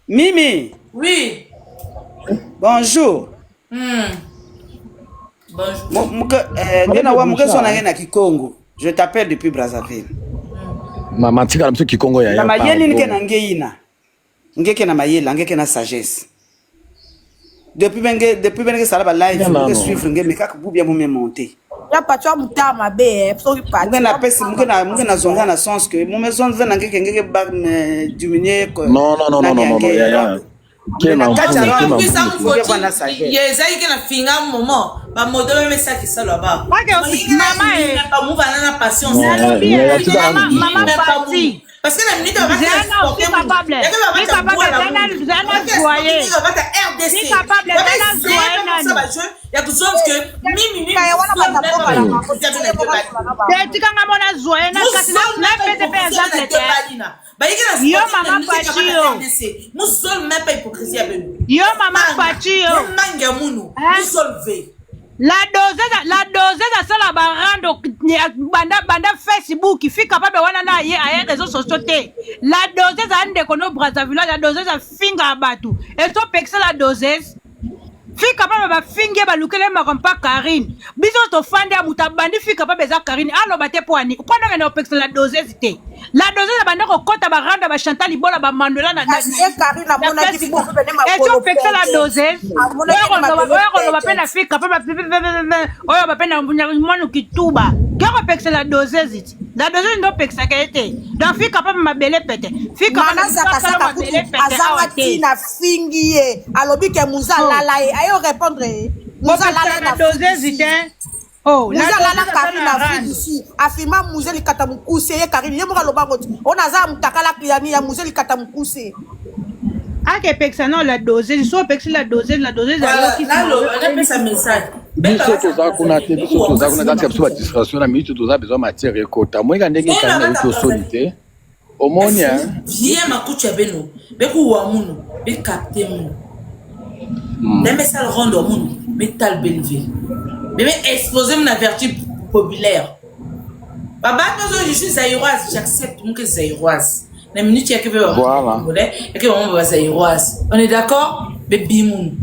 Mimi. Oui. Bonjour. Je t'appelle depuis Brazzaville. Maman tika mso kikongo ya ya. Na mayeli nike na ngeina. Ngeke na mayela, ngeke na sagesse. Depuis benge sala ba live, ngeke suivre ngeke meka ku bien me monter. Ya patwa mutama be, so pa. Ngeke na zonga na sens que mon maison veut ngeke ba diminuer ko. Non ya. Yeza yike na finga moment ba modelo me sa ki sala ba mama pas mouva na patience mama parti parce que la minute va être capable ya besoin que mimi tikanga mona zoye na kasi na pete pe exemple yo mama Pachio musol même pas hypocrisie avec yo mama Pachio manga munu musolve la dose asala barando banda Facebook fika pabe wana na ye aye réseaux sociaux te la dose ndeko no Brazzaville la dose finga batu et to pexer la dose fika pabe ba finge ba lukele makampa Karine biso to fande mutabandi fika pabe za Karine alo bate poani kwanda na pexer la dose te la dose banda ko kota baranda ba Chantal Ibola ba Mandela na Karine na mona ki ko pene ma et to pexer la dose oyo ba pena fika pabe oyo ba pena mwana kituba kero pexer la dose ziti la dose ndo pexer kete donc fika pabe mabele pete fika mana saka kutu azanga tina fingiye alobi ke muzala la ayo répondre muzala la dose ziti oh la la Karine ici afirma muzeli kata mukuse ye Karine ye mokalo bango ona za mutakala kliani ya muzeli kata mukuse ake pexer non la dose so pexer la dose za qui on a un message biso toza kuna te biso toza kuna kati biso ba distraction na minute toza besoin matière ekota moyeka ndenge Karine yuko solite omonia bien makucha beno beku wa munu be capter munu dembe sal rondo munu metal Belleville bébé exposé mon vertu populaire baba je suis zaïroise j'accepte mon que zaïroise la minute il y a que voilà et que on va zaïroise on est d'accord bébé moun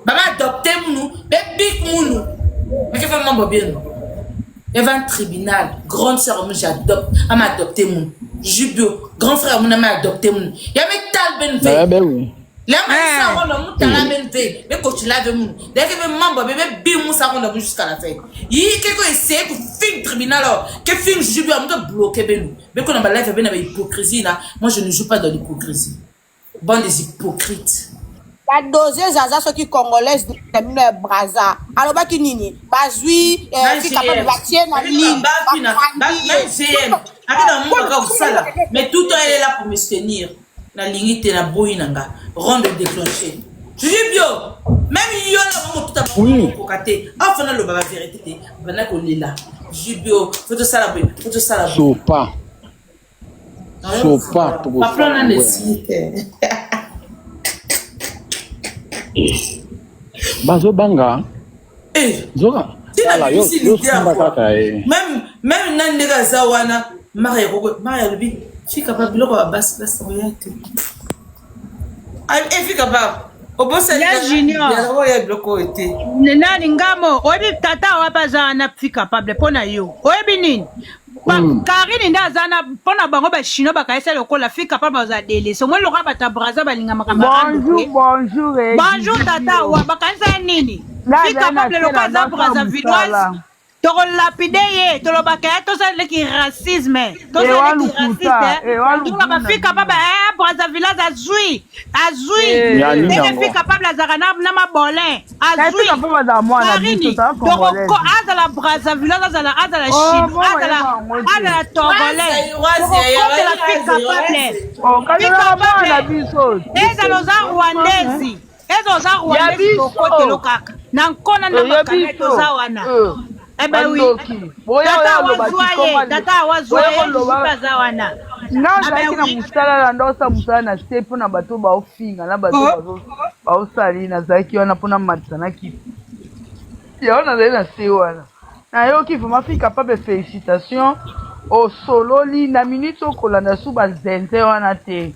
baba adopté moun bébé moun mais que fait mon bien Il y avait un tribunal. Grande sœur, j'adopte. Elle m'a adopté mon. Jubio. Grand frère, mon m'a adopté mon. Il y avait tal ben Ben oui. là, ça rend le monde à la même veille. Mais quand tu l'as vu, dès que le membre, bébé, bim, ça rend le monde jusqu'à la fin. Il y a quelqu'un essaie pour faire le tribunal, que film Jubio, on doit bloquer ben. Mais quand on a live, ben, avec hypocrisie, là, moi, je ne joue pas dans l'hypocrisie. Bon, des hypocrites. La doseuse Zaza ceux qui congolaises de Braza. Alors bah qui nini, bazui, qui capable de bâtir na ligne. Mais tout le temps elle est là pour me soutenir. La ligne était la brouille nanga, ronde déclenchée. Je dis bio, même yo là tout à oui. Ah fana le baba vérité, bana ko lila. Je dis bio, faut te ça la Sopa. Sopa to go. Pas prendre les sites. Bazo banga. Zoka. Ala yo même nan nega zawana Maria Rubi, je suis capable de le basse orienté. Je suis capable. Au bout de ya junior. Nani ngamo, obi tata wabaza na fi capable pona yo. Obi nini? Karine nda zana pona bango ba chino ba kaisa lokola fi capable za dele. So mo loka bata braza balinga makamba. Bonjour. Bonjour tata wa ba kaisa nini? Fi capable loka za braza vinoise. Toro lapide ye, toro bakaya to sa le ki racisme. To sa le ki raciste. Tu la fi capable braza village azui. Tene fi capable za kana na mabolin. Azui. Karine. Toro ko azala braza village azala Chine. Azala tongolais. La fi capable. Ezalo za rwandezi. Ezo za rwandezi to kote lokaka. Na nkona na makana to za wana. Eh ben oui. Tata wazoye za wana. Kina musala la ndosa musala na stepu na bato ba ofinga na bato ba osali na zaki wana pona matsana ki. Ya ona na se wana. Na yo ki vraiment fi capable félicitations au sololi na minute okolanda su ba zenze wana te.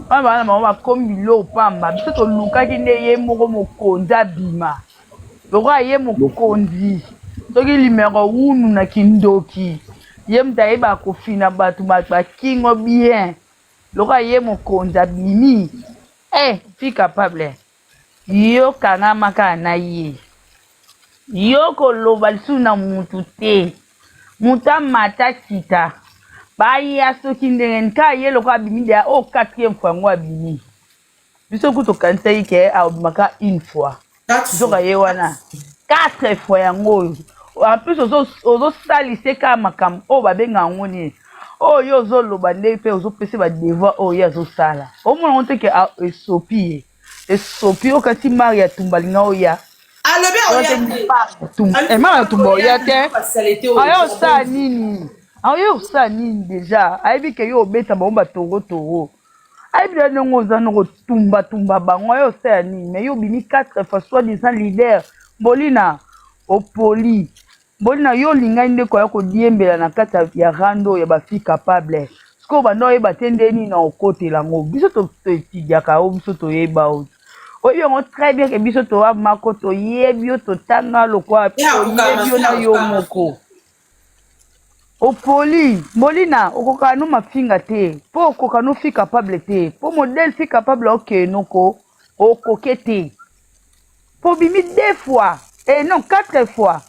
Bana mama komi lo pamba biso to lukaki nde ye moko mokonza bima. Lokwa ye mokonzi. Soki limero wunu na kindoki. Ye mtaiba kofina batu bakingo bien. Lokwa ye mokonza bimi. Fi capable. Yo kanga maka na ye. Yo koloba lisu na mutu te. Muta mata kita. Bayi ya soki ndenge nka ye lokwa bimi dia 4e fois ngwa bimi. Biso kuto kanta ike a maka une fois. Soka ye wana 4 fois yango. En plus ozo salise ka makam o babenga ngoni. O yo zo loba nde pe ozo pese ba devoir o ya zo sala. O mona onte ke esopi. Esopi o kasi Maria tumbalinga o ya. Alobe o ya. Maria tumba o ya te. Ayo sa nini? Ayo sa nini déjà? Aibi ke yo beta bomba toro. Aibi na ngoza no tumba bango ayo sa nini? Mais yo bimi 4 fois soi-disant leader. Bolina opoli. Bolina yo linga inde ko ya ko diembela na kata ya rando ya ba fi capable. Sko bando e batendeni na okote lango. Biso to tidiaka o biso to yeba o. Oyo on très bien que biso to wa makoto yebio to tanga lokwa yebio na yo moko. Opoli, Molina, okoka no mafinga te. Po okoka no fi capable te. Po modèle fi capable ok noko okokete. Po bimi 2 fois. Non, 4 fois.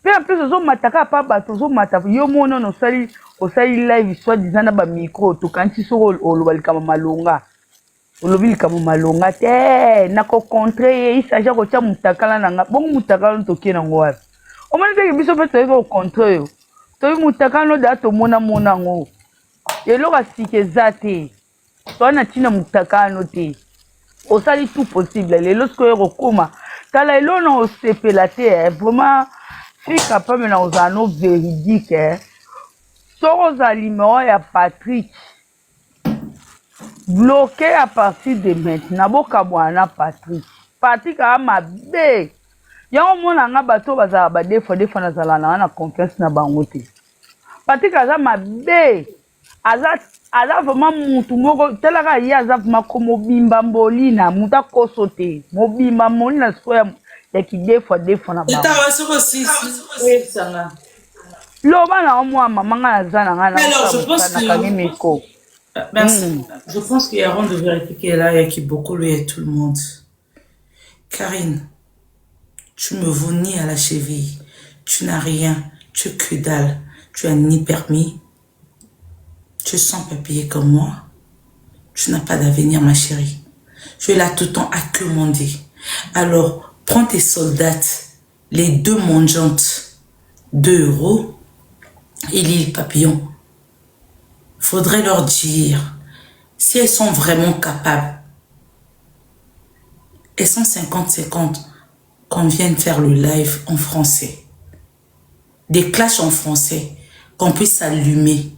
Puis en plus, on mataka pas bateau, on mataka. Yo mono no sali, o sali live soit disant na ba micro, to kanti so o lobali kama malonga. O lobili kama malonga te, na ko contre isa ja ko cha mutakala nanga. Bongo mutakala to kena ngwa. O mani te biso pe to ko contre yo. To mutakala no da to mona ngo. Ye lo ka sike zate. To na tina mutakala no te. O sali tout possible. Les lorsque yo koma tala elona osepela te vraiment fi capable na ozano véridique soko zalimero ya Patrick bloqué à partir de maintenant boka bwana Patrick a mabe yango mona nga bato bazala ba defo na zala na confiance na bango te Patrick aza mabe aza vraiment mutu moko telaka ye aza vraiment ko mobimba Molina muta koso te mobimba Molina soya ya kidefo defo na Eta bango. wasoko aussi sanga. Loba na mwa mama nga naza na nga na Alors, je pense nakangi miko. Merci. Je pense qu'il y a un rond de vérité qui est là, il y a qui beaucoup lui et tout le monde. Karine, tu me vonis à la cheville. Tu n'as rien. Tu es que dalle. Tu as ni permis. Tu es sans papier comme moi. Tu n'as pas d'avenir, ma chérie. Tu es là tout le temps à commander. Alors, prends tes soldates, les deux mangeantes, 2 € et l'île papillon. Faudrait leur dire, si elles sont vraiment capables, elles sont 50-50, qu'on vienne faire le live en français. Des clashs en français, qu'on puisse allumer.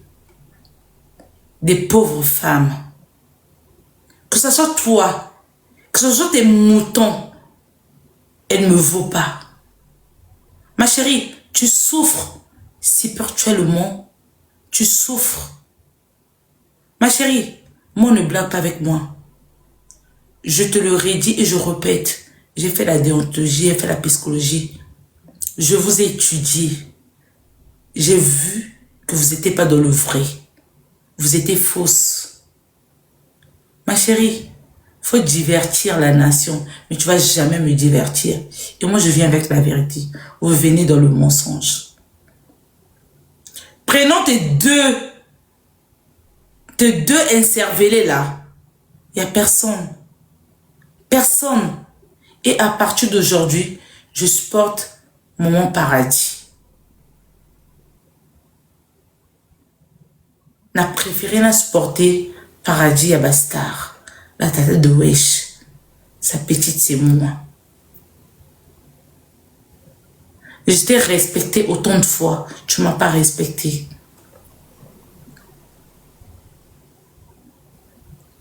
Des pauvres femmes. Que ce soit toi, que ce soit tes moutons, elle ne me vaut pas. Ma chérie, tu souffres spirituellement, tu souffres. Ma chérie, moi ne blague pas avec moi. Je te le redis et je répète. J'ai fait la déontologie, j'ai fait la psychologie. Je vous ai étudié. J'ai vu que vous n'étiez pas dans le vrai. Vous étiez fausse. Ma chérie, faut divertir la nation, mais tu vas jamais me divertir. Et moi, je viens avec la vérité. Vous venez dans le mensonge. Prenons tes deux incervelés là. Il n'y a personne. Personne. Et à partir d'aujourd'hui, je supporte Maman Paradis. N'a préféré la supporter Paradis à Bastard. La tata de Wesh. Sa petite, c'est moi. Je t'ai respecté autant de fois. Tu ne m'as pas respecté.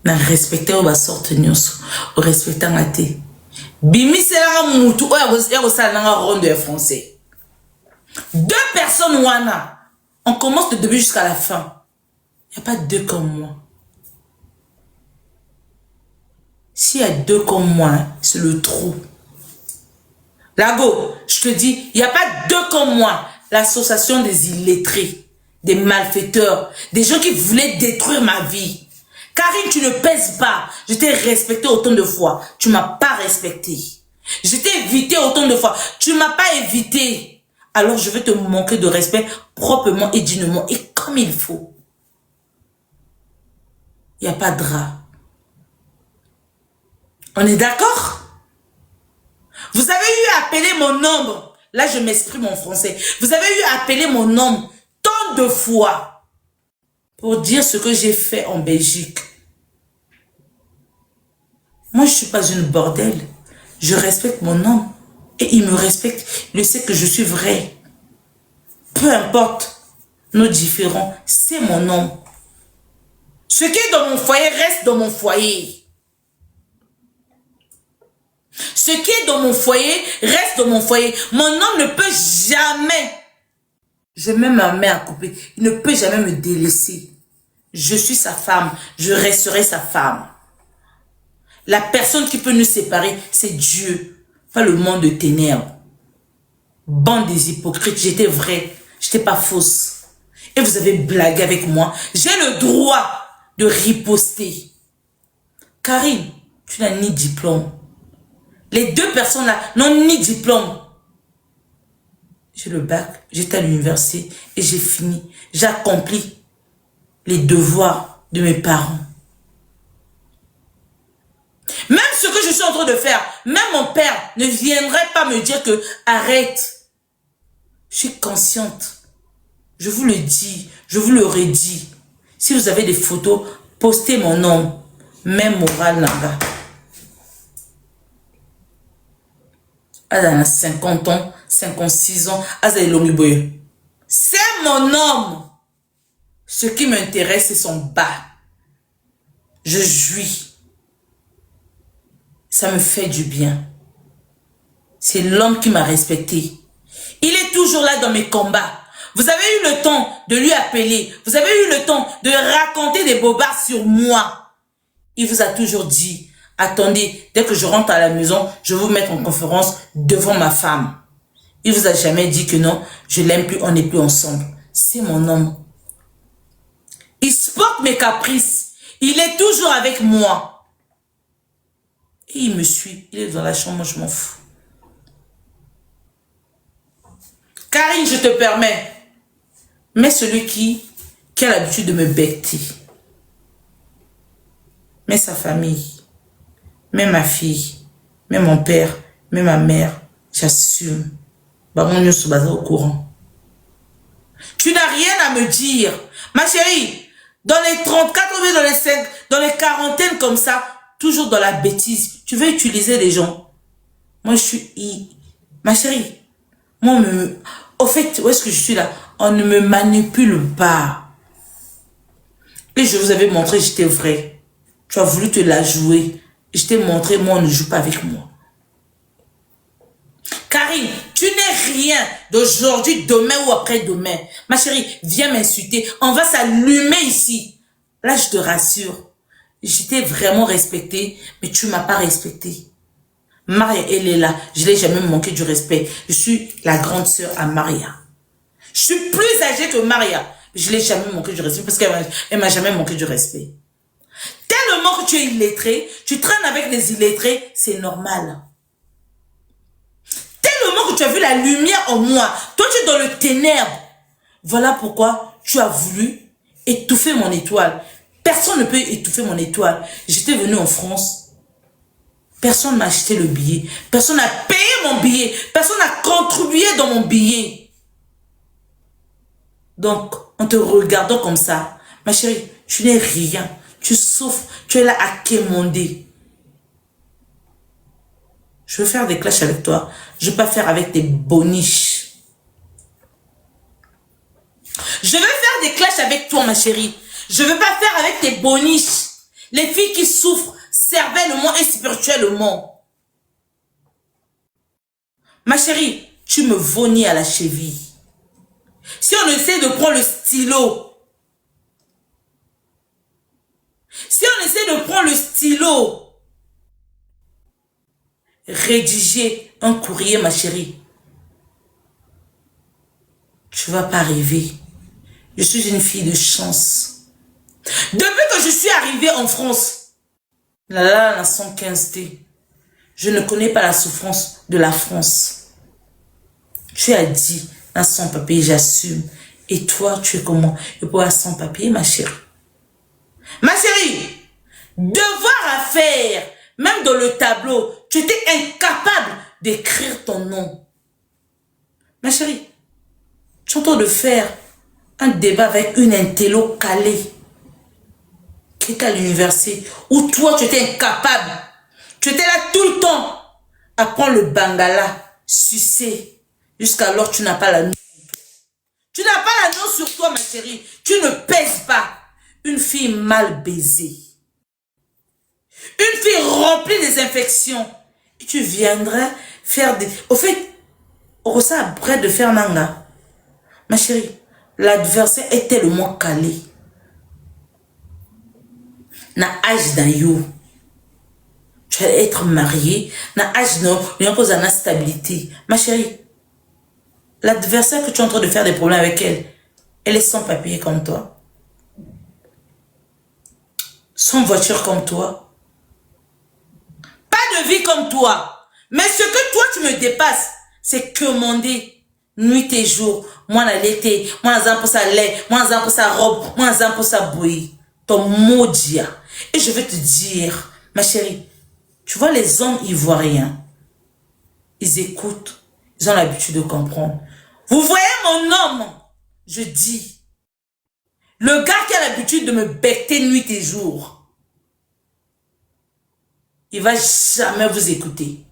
Na respecté au sorte nyonso. Au respectant la thé. Bimi c'est la moutou. Oya ça na ronde de français. 2 personnes wana. On commence de début jusqu'à la fin. Il n'y a pas 2 comme moi. S'il y a 2 comme moi, c'est le trou. Lago, je te dis, il n'y a pas 2 comme moi. L'association des illettrés, des malfaiteurs, des gens qui voulaient détruire ma vie. Karine, tu ne pèses pas. Je t'ai respecté autant de fois. Tu ne m'as pas respecté. Je t'ai évité autant de fois. Tu ne m'as pas évité. Alors je vais te manquer de respect proprement et dignement et comme il faut. Il n'y a pas de drap. On est d'accord? Vous avez eu à appeler mon nom. Là, je m'exprime en français. Vous avez eu à appeler mon nom tant de fois pour dire ce que j'ai fait en Belgique. Moi, je ne suis pas une bordel. Je respecte mon nom. Et il me respecte. Il sait que je suis vrai. Peu importe nos différends, c'est mon nom. Ce qui est dans mon foyer reste dans mon foyer. Ce qui est dans mon foyer reste dans mon foyer. Mon homme ne peut jamais, j'ai même ma main à couper, il ne peut jamais me délaisser. Je suis sa femme, je resterai sa femme. La personne qui peut nous séparer, c'est Dieu, pas le monde de ténèbres. Bande des hypocrites, j'étais vraie, j'étais pas fausse. Et vous avez blagué avec moi. J'ai le droit de riposter. Karine, tu n'as ni diplôme. Les 2 personnes là n'ont ni diplôme. J'ai le bac, j'étais à l'université et j'ai fini. J'ai accompli les devoirs de mes parents. Même ce que je suis en train de faire, même mon père ne viendrait pas me dire que arrête. Je suis consciente. Je vous le dis, je vous le redis. Si vous avez des photos, postez mon nom. Même moral là-bas. À 50 ans, 56 ans, c'est mon homme. Ce qui m'intéresse, c'est son bas. Je jouis. Ça me fait du bien. C'est l'homme qui m'a respecté. Il est toujours là dans mes combats. Vous avez eu le temps de lui appeler. Vous avez eu le temps de raconter des bobards sur moi. Il vous a toujours dit, attendez, dès que je rentre à la maison, je vais vous mettre en conférence devant ma femme. Il vous a jamais dit que non, je l'aime plus, on n'est plus ensemble. C'est mon homme. Il supporte mes caprices. Il est toujours avec moi. Et il me suit. Il est dans la chambre, moi je m'en fous. Karine, je te permets. Mais celui qui a l'habitude de me becter. Mais sa famille. Mais ma fille. Mais mon père. Mais ma mère. J'assume. Bah, on est au courant. Tu n'as rien à me dire. Ma chérie, dans les 34 ou dans les 5, dans les quarantaines comme ça, toujours dans la bêtise, tu veux utiliser les gens. Moi, je suis... Ma chérie, moi, au fait, où est-ce que je suis là? On ne me manipule pas. Et je vous avais montré, j'étais vrai. Tu as voulu te la jouer. Je t'ai montré, moi, on ne joue pas avec moi. Karine, tu n'es rien d'aujourd'hui, demain ou après-demain. Ma chérie, viens m'insulter. On va s'allumer ici. Là, je te rassure. J'étais vraiment respectée, mais tu ne m'as pas respectée. Maria, elle est là. Je ne l'ai jamais manqué du respect. Je suis la grande sœur à Maria. Je suis plus âgée que Maria. Je ne l'ai jamais manqué du respect parce qu'elle ne m'a jamais manqué du respect. Tellement que tu es illettré, tu traînes avec les illettrés, c'est normal. Tellement que tu as vu la lumière en moi. Toi, tu es dans le ténèbre. Voilà pourquoi tu as voulu étouffer mon étoile. Personne ne peut étouffer mon étoile. J'étais venue en France. Personne n'a acheté le billet. Personne n'a payé mon billet. Personne n'a contribué dans mon billet. Donc, en te regardant comme ça, ma chérie, tu n'es rien. Tu souffres. Tu es là à quémander. Je veux faire des clashs avec toi. Je ne veux pas faire avec tes boniches. Je veux faire des clashs avec toi, ma chérie. Je ne veux pas faire avec tes boniches. Les filles qui souffrent cervellement et spirituellement. Ma chérie, tu me vonis à la cheville. Si on essaie de prendre le stylo, rédiger un courrier, ma chérie, tu ne vas pas arriver. Je suis une fille de chance. Depuis que je suis arrivée en France, la 115T, je ne connais pas la souffrance de la France. Tu as dit, la sans-papier, j'assume. Et toi, tu es comment? Et pour la sans-papier, ma chérie. Ma chérie, devoir à faire, même dans le tableau, tu étais incapable d'écrire ton nom. Ma chérie, tu es en train de faire un débat avec une intello calée qui est à l'université, où toi, tu étais incapable. Tu étais là tout le temps à prendre le bangala, sucer, jusqu'alors tu n'as pas la noix. Tu n'as pas la noix sur toi, ma chérie. Tu ne pèses pas. Une fille mal baisée. Une fille remplie des infections. Et tu viendrais faire des... Au fait, on ça après de faire nanga. Ma chérie, l'adversaire est tellement calé. Na âge d'un you. Tu vas être mariée. Na âge non. Il y a une stabilité. Ma chérie, l'adversaire que tu es en train de faire des problèmes avec elle, elle est sans papier comme toi. Sans voiture comme toi. Pas de vie comme toi. Mais ce que toi tu me dépasses, c'est commander nuit et jour. Moi la l'été, moi la pour sa lait, moi la pour sa robe, moi la pour sa bouillie. Ton maudit. Et je vais te dire, ma chérie, tu vois les hommes ivoiriens, ils écoutent, ils ont l'habitude de comprendre. Vous voyez mon homme, je dis, le gars qui a l'habitude de me becter nuit et jour, il va jamais vous écouter.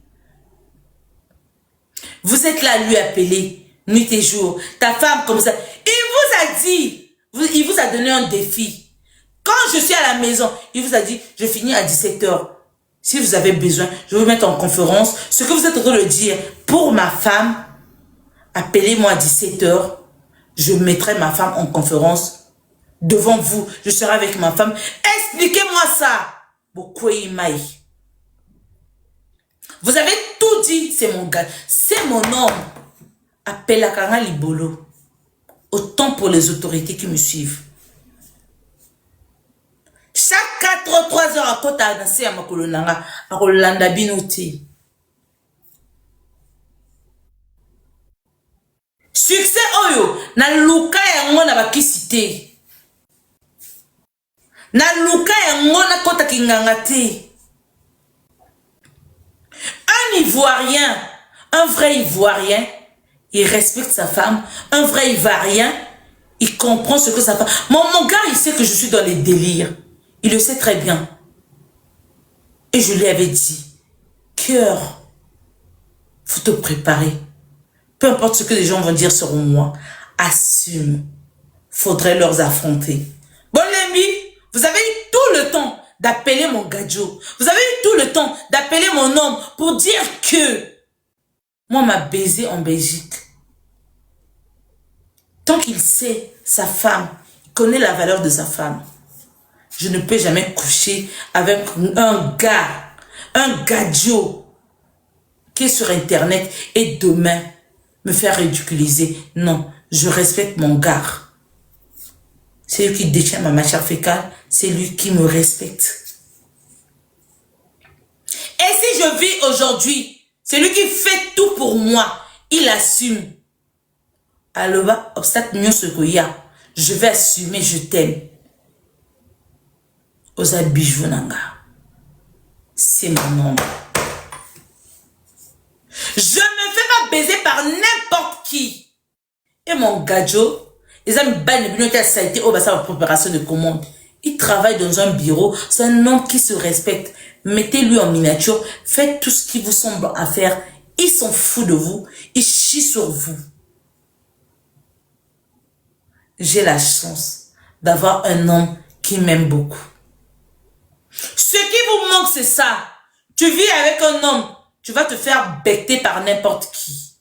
Vous êtes là à lui appeler nuit et jour, ta femme comme ça. Il vous a dit, il vous a donné un défi. Quand je suis à la maison, il vous a dit, je finis à 17 h. Si vous avez besoin, je vais vous mettre en conférence. Ce que vous êtes en train de dire pour ma femme, appelez-moi à 17 h. Je mettrai ma femme en conférence devant vous. Je serai avec ma femme. Expliquez-moi ça. Vous avez tout dit, c'est mon gars. C'est mon homme. Appelle à Kanga Libolo. Autant pour les autorités qui me suivent. Chaque 4-3 heures, à côté à danser à ma colonanga, à Rolanda Binoti. Succès oyo, na luka yango na bakisite. Na luka yango na kota kinganga te. Un Ivoirien, un vrai Ivoirien, il respecte sa femme. Un vrai Ivoirien, il comprend ce que sa femme... Mon gars, il sait que je suis dans les délires. Il le sait très bien. Et je lui avais dit, cœur, faut te préparer. Peu importe ce que les gens vont dire sur moi, assume. Faudrait leur affronter. Bon, Lembi, vous avez eu tout le temps d'appeler mon gadjo. Vous avez eu tout le temps d'appeler mon homme pour dire que moi, m'a baisé en Belgique. Tant qu'il sait sa femme, il connaît la valeur de sa femme. Je ne peux jamais coucher avec un gadjo qui est sur Internet et demain me faire ridiculiser. Non, je respecte mon gars. C'est lui qui détient ma matière fécale, c'est lui qui me respecte. Et si je vis aujourd'hui, c'est lui qui fait tout pour moi, il assume. Alors, obstacle mignon ce qu'il y a, je vais assumer, je t'aime. Osa bijou nanga, c'est mon nom. Je ne me fais pas baiser par n'importe qui. Et mon gadjo, ils ont une bonne bibliothèque, ça a été au bassin de préparation de commande. Il travaille dans un bureau, c'est un homme qui se respecte. Mettez-lui en miniature, faites tout ce qui vous semble à faire. Il s'en fout de vous, il chie sur vous. J'ai la chance d'avoir un homme qui m'aime beaucoup. Ce qui vous manque, c'est ça. Tu vis avec un homme, tu vas te faire becter par n'importe qui.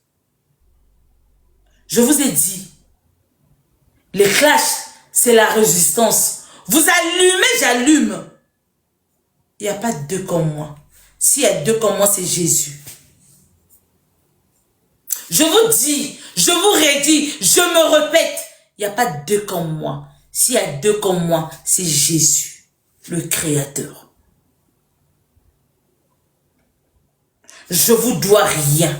Je vous ai dit, les clashs, c'est la résistance. Vous allumez, j'allume. Il n'y a pas deux comme moi. S'il y a deux comme moi, c'est Jésus. Je vous dis, je vous redis, je me répète, il n'y a pas deux comme moi. S'il y a deux comme moi, c'est Jésus, le Créateur. Je vous dois rien.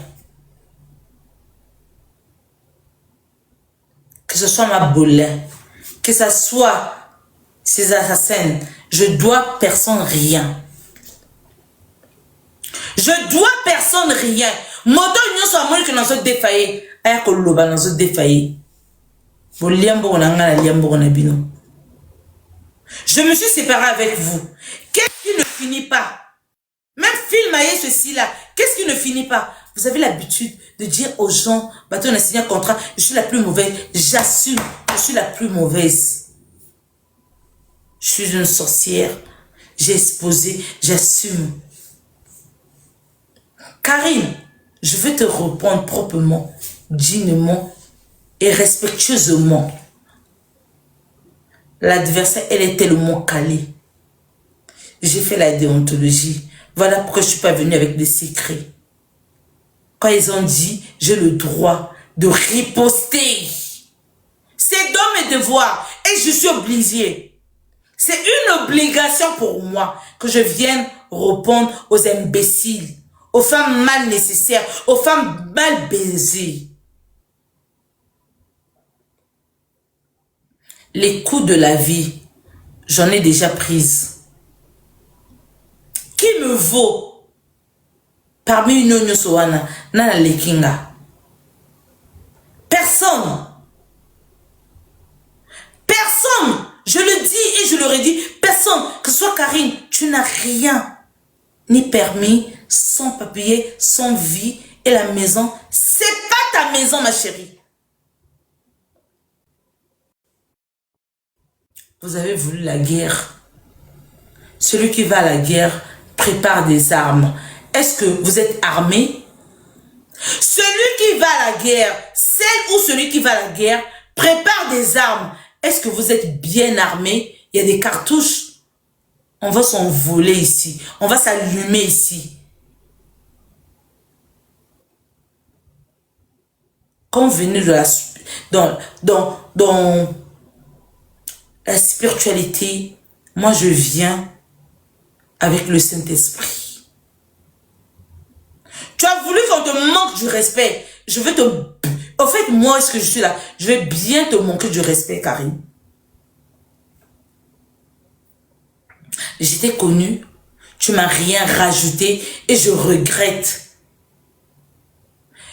Que ce soit ma bolin, que ce soit ces assassins, je dois personne rien. Je dois personne rien. Moto nyo so amoni que nous défaillé, aya ko loba nous défaillé. Bo liambo na ngala liambo na bino. Je me suis séparé avec vous. Qu'est-ce qui ne finit pas? Même filmailler ceci là, qu'est-ce qui ne finit pas? Vous avez l'habitude de dire aux gens, bah on a signé un contrat, je suis la plus mauvaise, j'assume, je suis la plus mauvaise. Je suis une sorcière, j'ai exposé, j'assume. Karine, je vais te répondre proprement, dignement et respectueusement. L'adversaire, elle est tellement calée. J'ai fait la déontologie. Voilà pourquoi je ne suis pas venue avec des secrets. Quand ils ont dit, j'ai le droit de riposter. C'est dans mes devoirs et je suis obligée. C'est une obligation pour moi que je vienne répondre aux imbéciles, aux femmes mal nécessaires, aux femmes mal baisées. Les coups de la vie, j'en ai déjà prises. Qui me vaut parmi une oignon soana, nana lekinga? Personne. Personne. Je le dis et je le redis. Personne. Que ce soit Karine, tu n'as rien. Ni permis, sans papier, sans vie. Et la maison, c'est pas ta maison, ma chérie. Vous avez voulu la guerre. Celui qui va à la guerre prépare des armes. Est-ce que vous êtes armé? Celui qui va à la guerre, celle ou celui qui va à la guerre, prépare des armes. Est-ce que vous êtes bien armé? Il y a des cartouches. On va s'envoler ici. On va s'allumer ici. quand venez de dans la spiritualité, moi je viens avec le Saint-Esprit. Tu as voulu qu'on te manque du respect. Je veux te... En fait, moi, est-ce que je suis là? Je vais bien te manquer du respect, Karine. J'étais connue, tu m'as rien rajouté et je regrette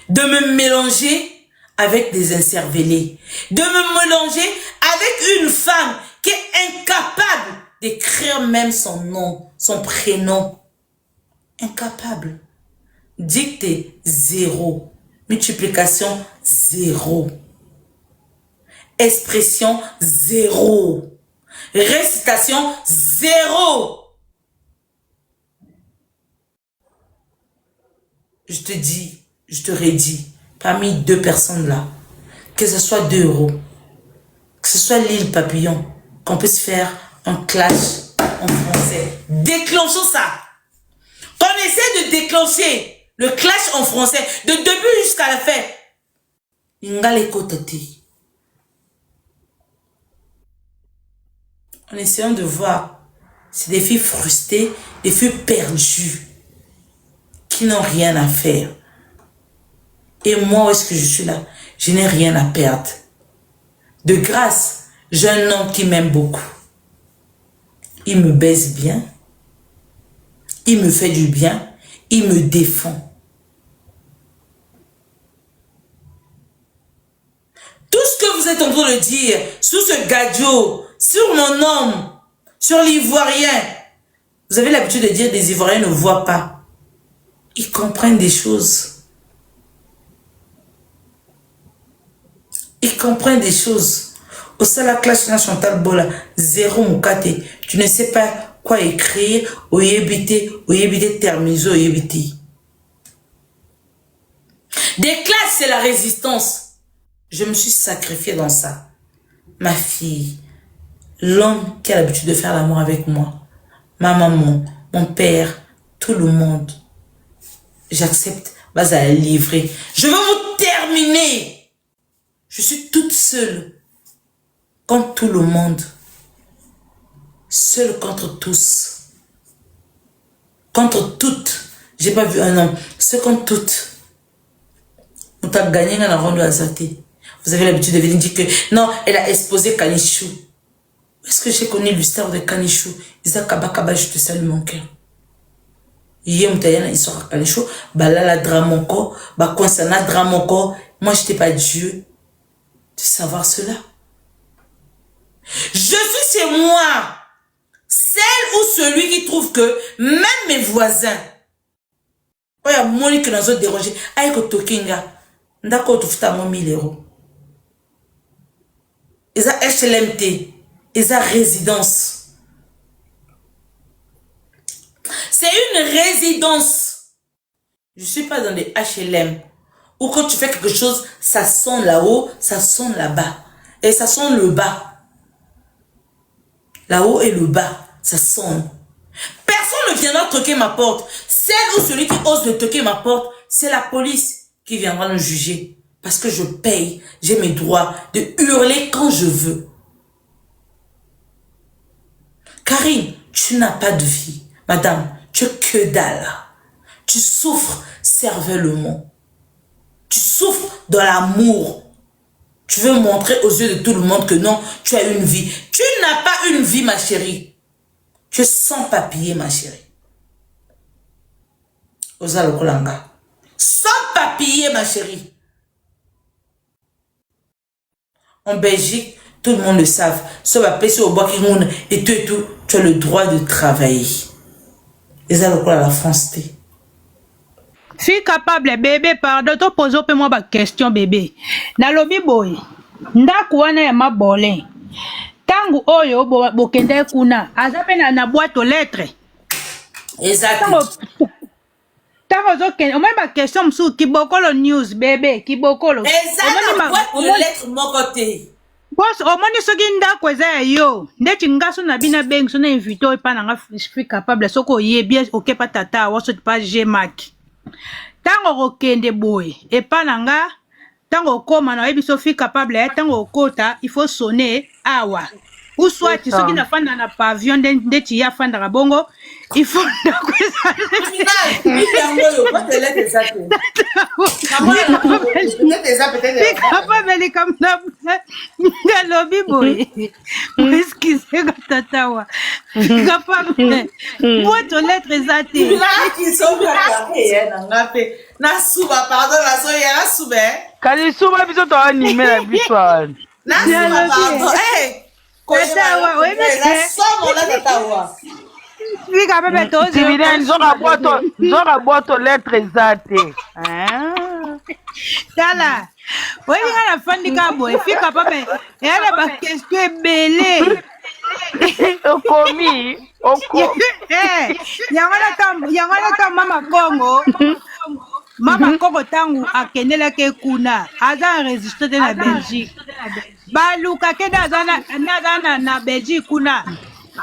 de me mélanger avec des incervelés, de me mélanger avec une femme qui est incapable d'écrire même son nom, son prénom. Incapable. Dictée 0. Multiplication 0. Expression 0. Récitation 0. Je te dis, je te redis, parmi 2 personnes là, que ce soit 2 euros, que ce soit l'île Papillon, qu'on puisse faire un clash en français. Déclenchons ça. Qu'on essaie de déclencher le clash en français, de début jusqu'à la fin. En essayant de voir, c'est des filles frustrées, des filles perdues, qui n'ont rien à faire. Et moi, où est-ce que je suis là? Je n'ai rien à perdre. De grâce, j'ai un homme qui m'aime beaucoup. Il me baise bien. Il me fait du bien. Il me défend. Tout ce que vous êtes en train de dire sur ce gadjo, sur mon homme, sur l'Ivoirien, vous avez l'habitude de dire des Ivoiriens ne voient pas. Ils comprennent des choses. Ils comprennent des choses. Au Sala Clash na Chantal Bola, 0 Mukate. Tu ne sais pas quoi écrire, oyebite termiso, oyebite. Des classes, c'est la résistance. Je me suis sacrifiée dans ça. Ma fille, l'homme qui a l'habitude de faire l'amour avec moi, ma maman, mon père, tout le monde. J'accepte, vas à livrer. Je veux vous terminer. Je suis toute seule contre tout le monde. Seule contre tous. Contre toutes. J'ai pas vu un homme. Seul contre toutes. On t'a gagné dans la ronde de Azate. Vous avez l'habitude de venir dire que non, elle a exposé Kanichou. Est-ce que j'ai connu l'histoire de Kanichou? Isaac Kabakaba, je te salue mon cœur. Hier, on histoire Kanichou. Balala Dramoko. Konsana Dramoko. Moi, je n'étais pas Dieu de savoir cela. Je suis chez moi. Celle ou celui qui trouve que même mes voisins. Quand il y a Monique qui nous a dérangé. Aïe, Tokinga. D'accord, tu fais 1000 euros. Ils ont HLMT. Ils ont résidence. C'est une résidence. Je ne suis pas dans des HLM. Où quand tu fais quelque chose, ça sonne là-haut, ça sonne là-bas. Et ça sonne le bas. Là-haut et le bas, ça sonne. Personne ne viendra toquer ma porte. Celle ou celui qui ose de toquer ma porte, c'est la police qui viendra nous juger. Parce que je paye, j'ai mes droits de hurler quand je veux. Karine, tu n'as pas de vie. Madame, tu es que dalle. Tu souffres cervellement. Tu souffres dans l'amour. Tu veux montrer aux yeux de tout le monde que non, tu as une vie. Tu n'as pas une vie, ma chérie. Tu es sans papier, ma chérie. Oza Lokolanga. Sans papier, ma chérie. En Belgique, tout le monde le savent. Sauf à passer au bois qui roule et tout, tu as le droit de travailler. Oza Lokolanga, la France, t'es. Fille capable, bébé, pardon, to pose moi ma question, bébé. Na lobi boy, ndaku wana ya mabole. Tangu oyo bokende kuna, azape na boîte aux lettres. Exactement. Tango zo ken, o ma question msu kibokolo news, bébé, kibokolo. Exactement, boîte aux lettres mon côté. Boss, o moni soki ndaku eza yo, ndeti ngaso na bina beng so na invité o pa na fille capable soko yebi okepa tata, waso pa G-Mac. Tango rokende boy, epa nanga, Tango koma na yebi so fille capable tango kota il faut sonner awa ou soit tu soki na fanda na pavillon de ti ya fanda ka bongo il faut na kwesa capable comme na ngalobi boy excuse ka tatawa capable boîte aux lettres ezate na suba pardon la so ya suba kali suba biso to anime na biso na suba pardon tatawa we me somo la tatawa fika bebe to zibine nzoka boîte lettre ezate tala we nga na fandi ka boy fika bebe yana ba question ebele okomi yango na mama Congo mama Congo tangu akendelaki kuna aza enregistré te na Belgique baluka ke na Belgique kuna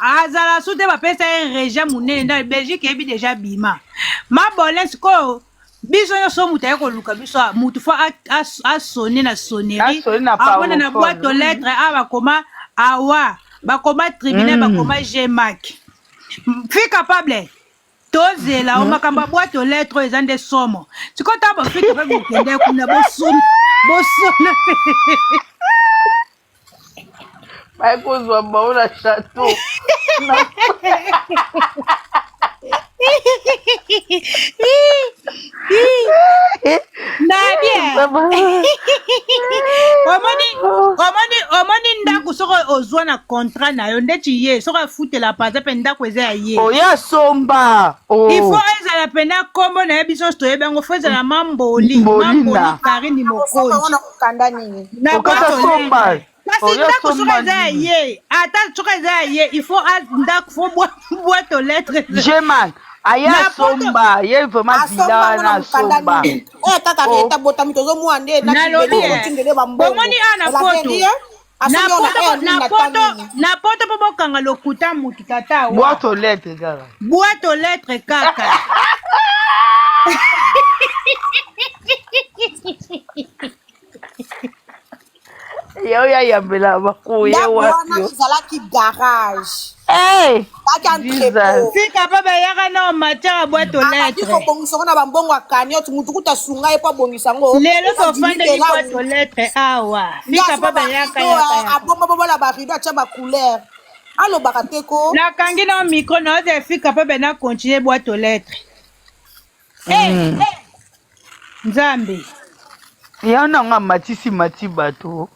azala su te bapesa ye régia monene na Belgique ebi deja bima mabole sikoyo biso nyonso moto aye koluka biso motu fo asone na sonnerie abona na boîte aux lettres bakoma awa bakoma tribunal bakoma gmac fille capable tozela o makambo ya boîte aux lettres eza nde somo sikoyo ta bafike mpe bokende kuna bosona baekozwa bao na chateau omoni ndako soko ozwa na contrat na yo ndeti ye soko afutela paza mpe ndako eza ya ye oya somba ifo ezala pena kombo na ye biso nyonso toyebi yango fo ezala mamboli karini mokonzi kasi ndako soko eza ya ye ata soko eza ya ye ifo ndako fo boîte aux lettres geman aya somba ye vraiment bila na somba tata reta botami tozo mwande bomoni ana poto po bokanga lokuta mutu tata boîte aux lettres kaka boîte aux lettres kaka yo ya yambela bakuye wapi ezalaki garage baki entrepôt fika pa bayaka na matière ya boîte aux lettres kobongisako na bambongo akani oti mutu kuta sunga ye po abongisango lelo tofandeli boîte aux lettres awa fika pa bayaka abombabobola barido atya bacouleur alobaka te ko nakangi na micro na oza fika pa bena continue boîte aux lettres nzambe ya nanga matisi mati bato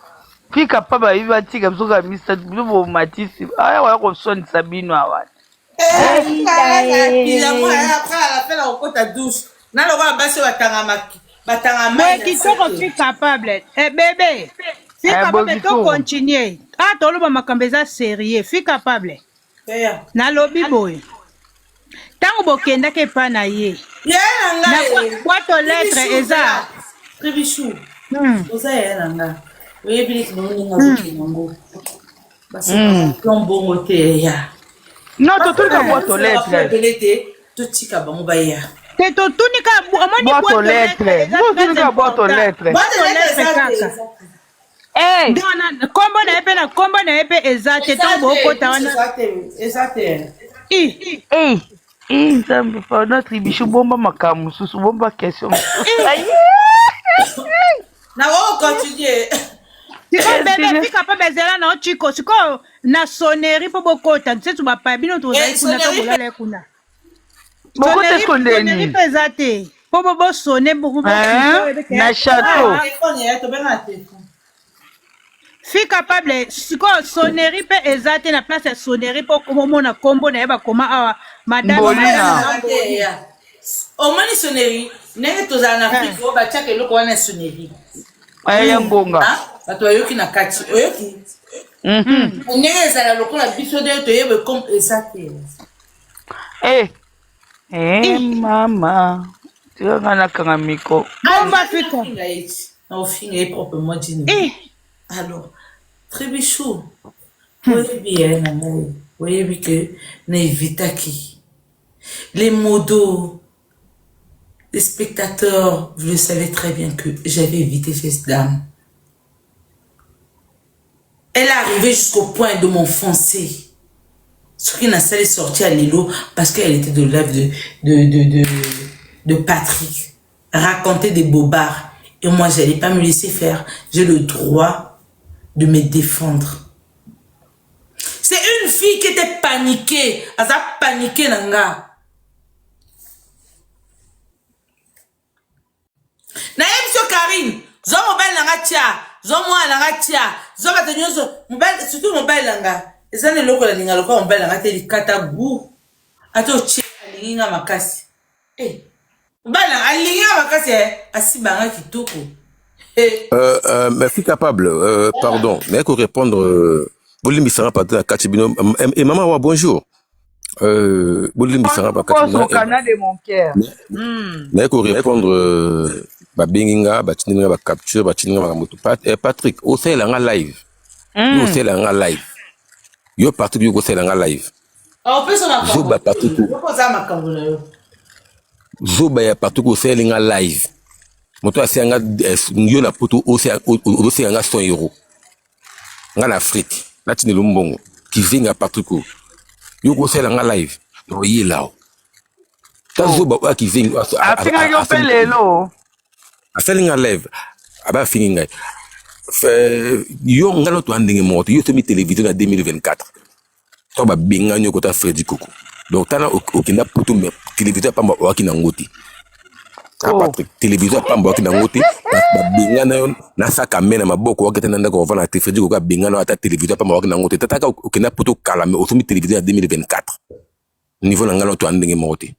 fika pa bayibi batika biso ka misatu biso bomatisi aya waya kosonisa bino awana kitoko fi capable bebe fi capable to continue toloba makambo eza sérieux fi capable nalobi boye ntango bokendaki epa na ye na boîte aux lettres eza Tribichou, oza ya nanga. Oyebi leki na oninga zoki nango. Basi plombo mote ya. Non, totunika boîte aux lettres. Totika bango baya. Te totunika amoni boîte aux lettres. Totunika boîte aux lettres. Boîte aux lettres kaka. Kombo na epe na kombo na epe eza te to bokota wana. Ezate. Nzambe pa notre bichou bomba makamu susu bomba question. Na on continue. Siko bebe fika pa bezela na chiko siko na sonnerie po bokota nsetu ba pa bino to zai kuna to bolala kuna. Bokote sonnerie peza te. Po bo sonne beaucoup na château. Fille capable siko sonnerie pe ezate na place ya sonnerie po komona kombo na yeba koma awa madame omoni sonnerie nenge tozala na Afrique o batiaka eloko wana sonnerie aya mbonga bato bayoki na kati oyoki ndenge ezala lokola biso nde toyebe comme eza te mama tikanga nakanga miko bomba fika na ofinga ye proprement dit alors Tribichou oyebi ya na ngai oyebi ke na evitaki les modos Les spectateurs, vous le savez très bien que j'avais évité cette dame. Elle est arrivée jusqu'au point de m'enfoncer. Ce qui n'a pas sorti à l'élo parce qu'elle était de l'œuvre de Patrick. Raconter des bobards. Et moi, je n'allais pas me laisser faire. J'ai le droit de me défendre. C'est une fille qui était paniquée. Elle a paniqué, Nanga. Naïm sur Karine. Zo mobile nanga tia. Zo moi nanga tia. Zo batenyoso. Mobile, surtout mobile nanga. Et ça, ne loko la linga loko mobile nanga te li kata gou. Ato tia linga makasi. Eh. Mobile nanga linga makasi asi banga kitoko. Mais fille capable, pardon, mais qu'on répondre, Bolim Sara Pata Kachibino, et maman, bonjour. Bolim Sara Pata Kachibino. Au Canada de mon cœur. Mais qu'on répondre, Babinga, Batininga, Capture, Batininga, Motopat, et Patrick, au sein de la live. Yo, c'est la live. Yo, Patrick, yo, c'est la live. On peut s'en apprendre. Zoba Patrick. Zoba ya Patrick, au sein de la live. Moto asi anga ngyo na poto ose anga 100 euros nga na Afrique lati ne lumbongo kizinga Patrick yo ko sela nga live no yilao tazo ba kizinga afika yo pelelo afeli nga live aba fini nga yo ngalo to andinge moto yo semi télévision na 2024 to ba binga nyo ko ta Freddy Coco donc tana okina poto me télévision pa ba wakina ngoti Patrick, télévision pas mbaki na ngote binga na saka mena maboko wakete na ndako vana tefedi ko ka binga na ata télévision pas mbaki na ngote tata ka okina poto kala mais osumi télévision en 2024 niveau na ngalo to andenge mote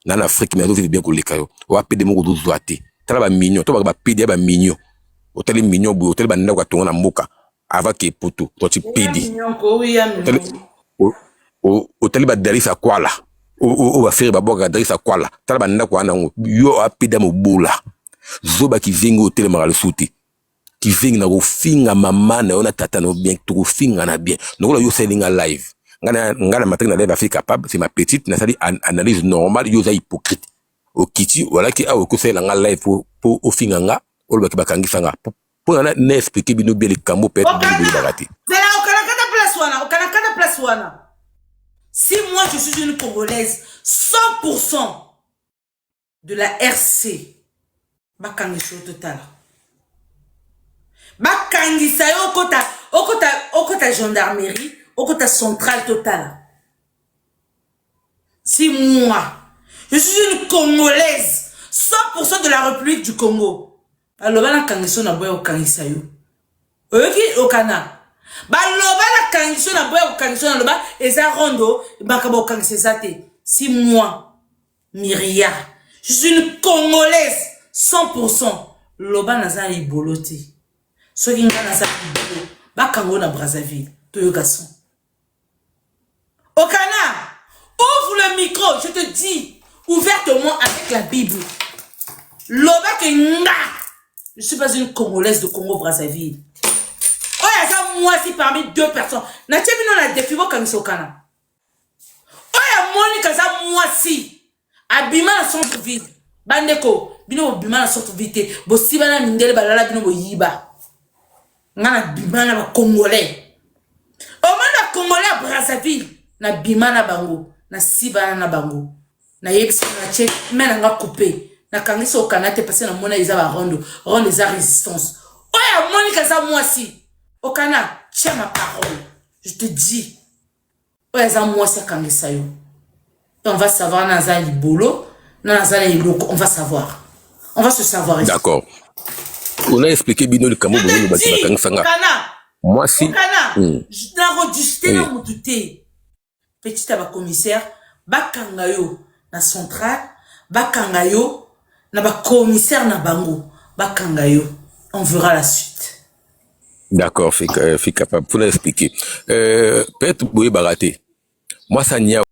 na Afrique mais ozo bien ko lekayo wa pede mo ko zwati tala ba mignon to ba pede ba mignon hôtel mignon bu hôtel ba ndako tonga na mboka avant que poto to ti pede hôtel ba Darissa Kwala o va faire baboka Darissa Kwala tala banda kwa nango yo apida mobola zoba ki vinga hotel mara le souti ki vinga na kofinga mama na ona tata no bien to kofinga na bien donc yo selinga live ngana matin na live Afrique capable c'est ma petite na sali analyse normale yo za hypocrite o kiti wala ki a ko sela nga live pour o finga nga o ba ki bakangisa nga pour na expliquer bino bien le cambo peut être de barati c'est là au Canada place wana si moi je suis une Congolaise 100% de la RC, bakangisa au total. Bakangisa au kota gendarmerie, au kota centrale total. Si moi je suis une Congolaise 100% de la République du Congo, alors bakangisa na boya au kangisa yo. Ok au Canada. Baloba la kangiso na boya kangiso na loba eza rondo bakaba kangiso zate. Si moi Myria je suis une Congolaise 100% loba naza libolote so kinga naza libolo bakango na Brazzaville to yo garçon Okana ouvre le micro je te dis ouvertement avec la Bible loba kenga je suis pas une Congolaise de Congo Brazzaville. Moi si parmi deux personnes na tchebi non la défi bo kamiso kana oya Monica za moi si abima na centre ville bandeko bino bima na centre ville bo siba na mindele balala bino bo yiba ngana bima na ba congolais o mana congolais à Brazzaville na bima na bango na siba na bango na yebisi na che mena nga couper na kangiso kana te passer na mona isa ba rondo isa résistance oya Monica za moi si Okana, tiens ma parole. Je te dis. Ouais, ça moi c'est quand ça yo. On va savoir naza libolo, naza libolo, on va savoir. On va se savoir. D'accord. On a expliqué bino le camo bolo bati bakang sanga. Okana. Moi si. Okana. Je na redusté na mutute. Petit aba commissaire, bakanga yo na centrale, bakanga yo na ba commissaire na bango, bakanga yo. On verra la suite. D'accord, fait capable. Pour l'expliquer. Peut-être, vous pouvez barater. Moi, ça n'y a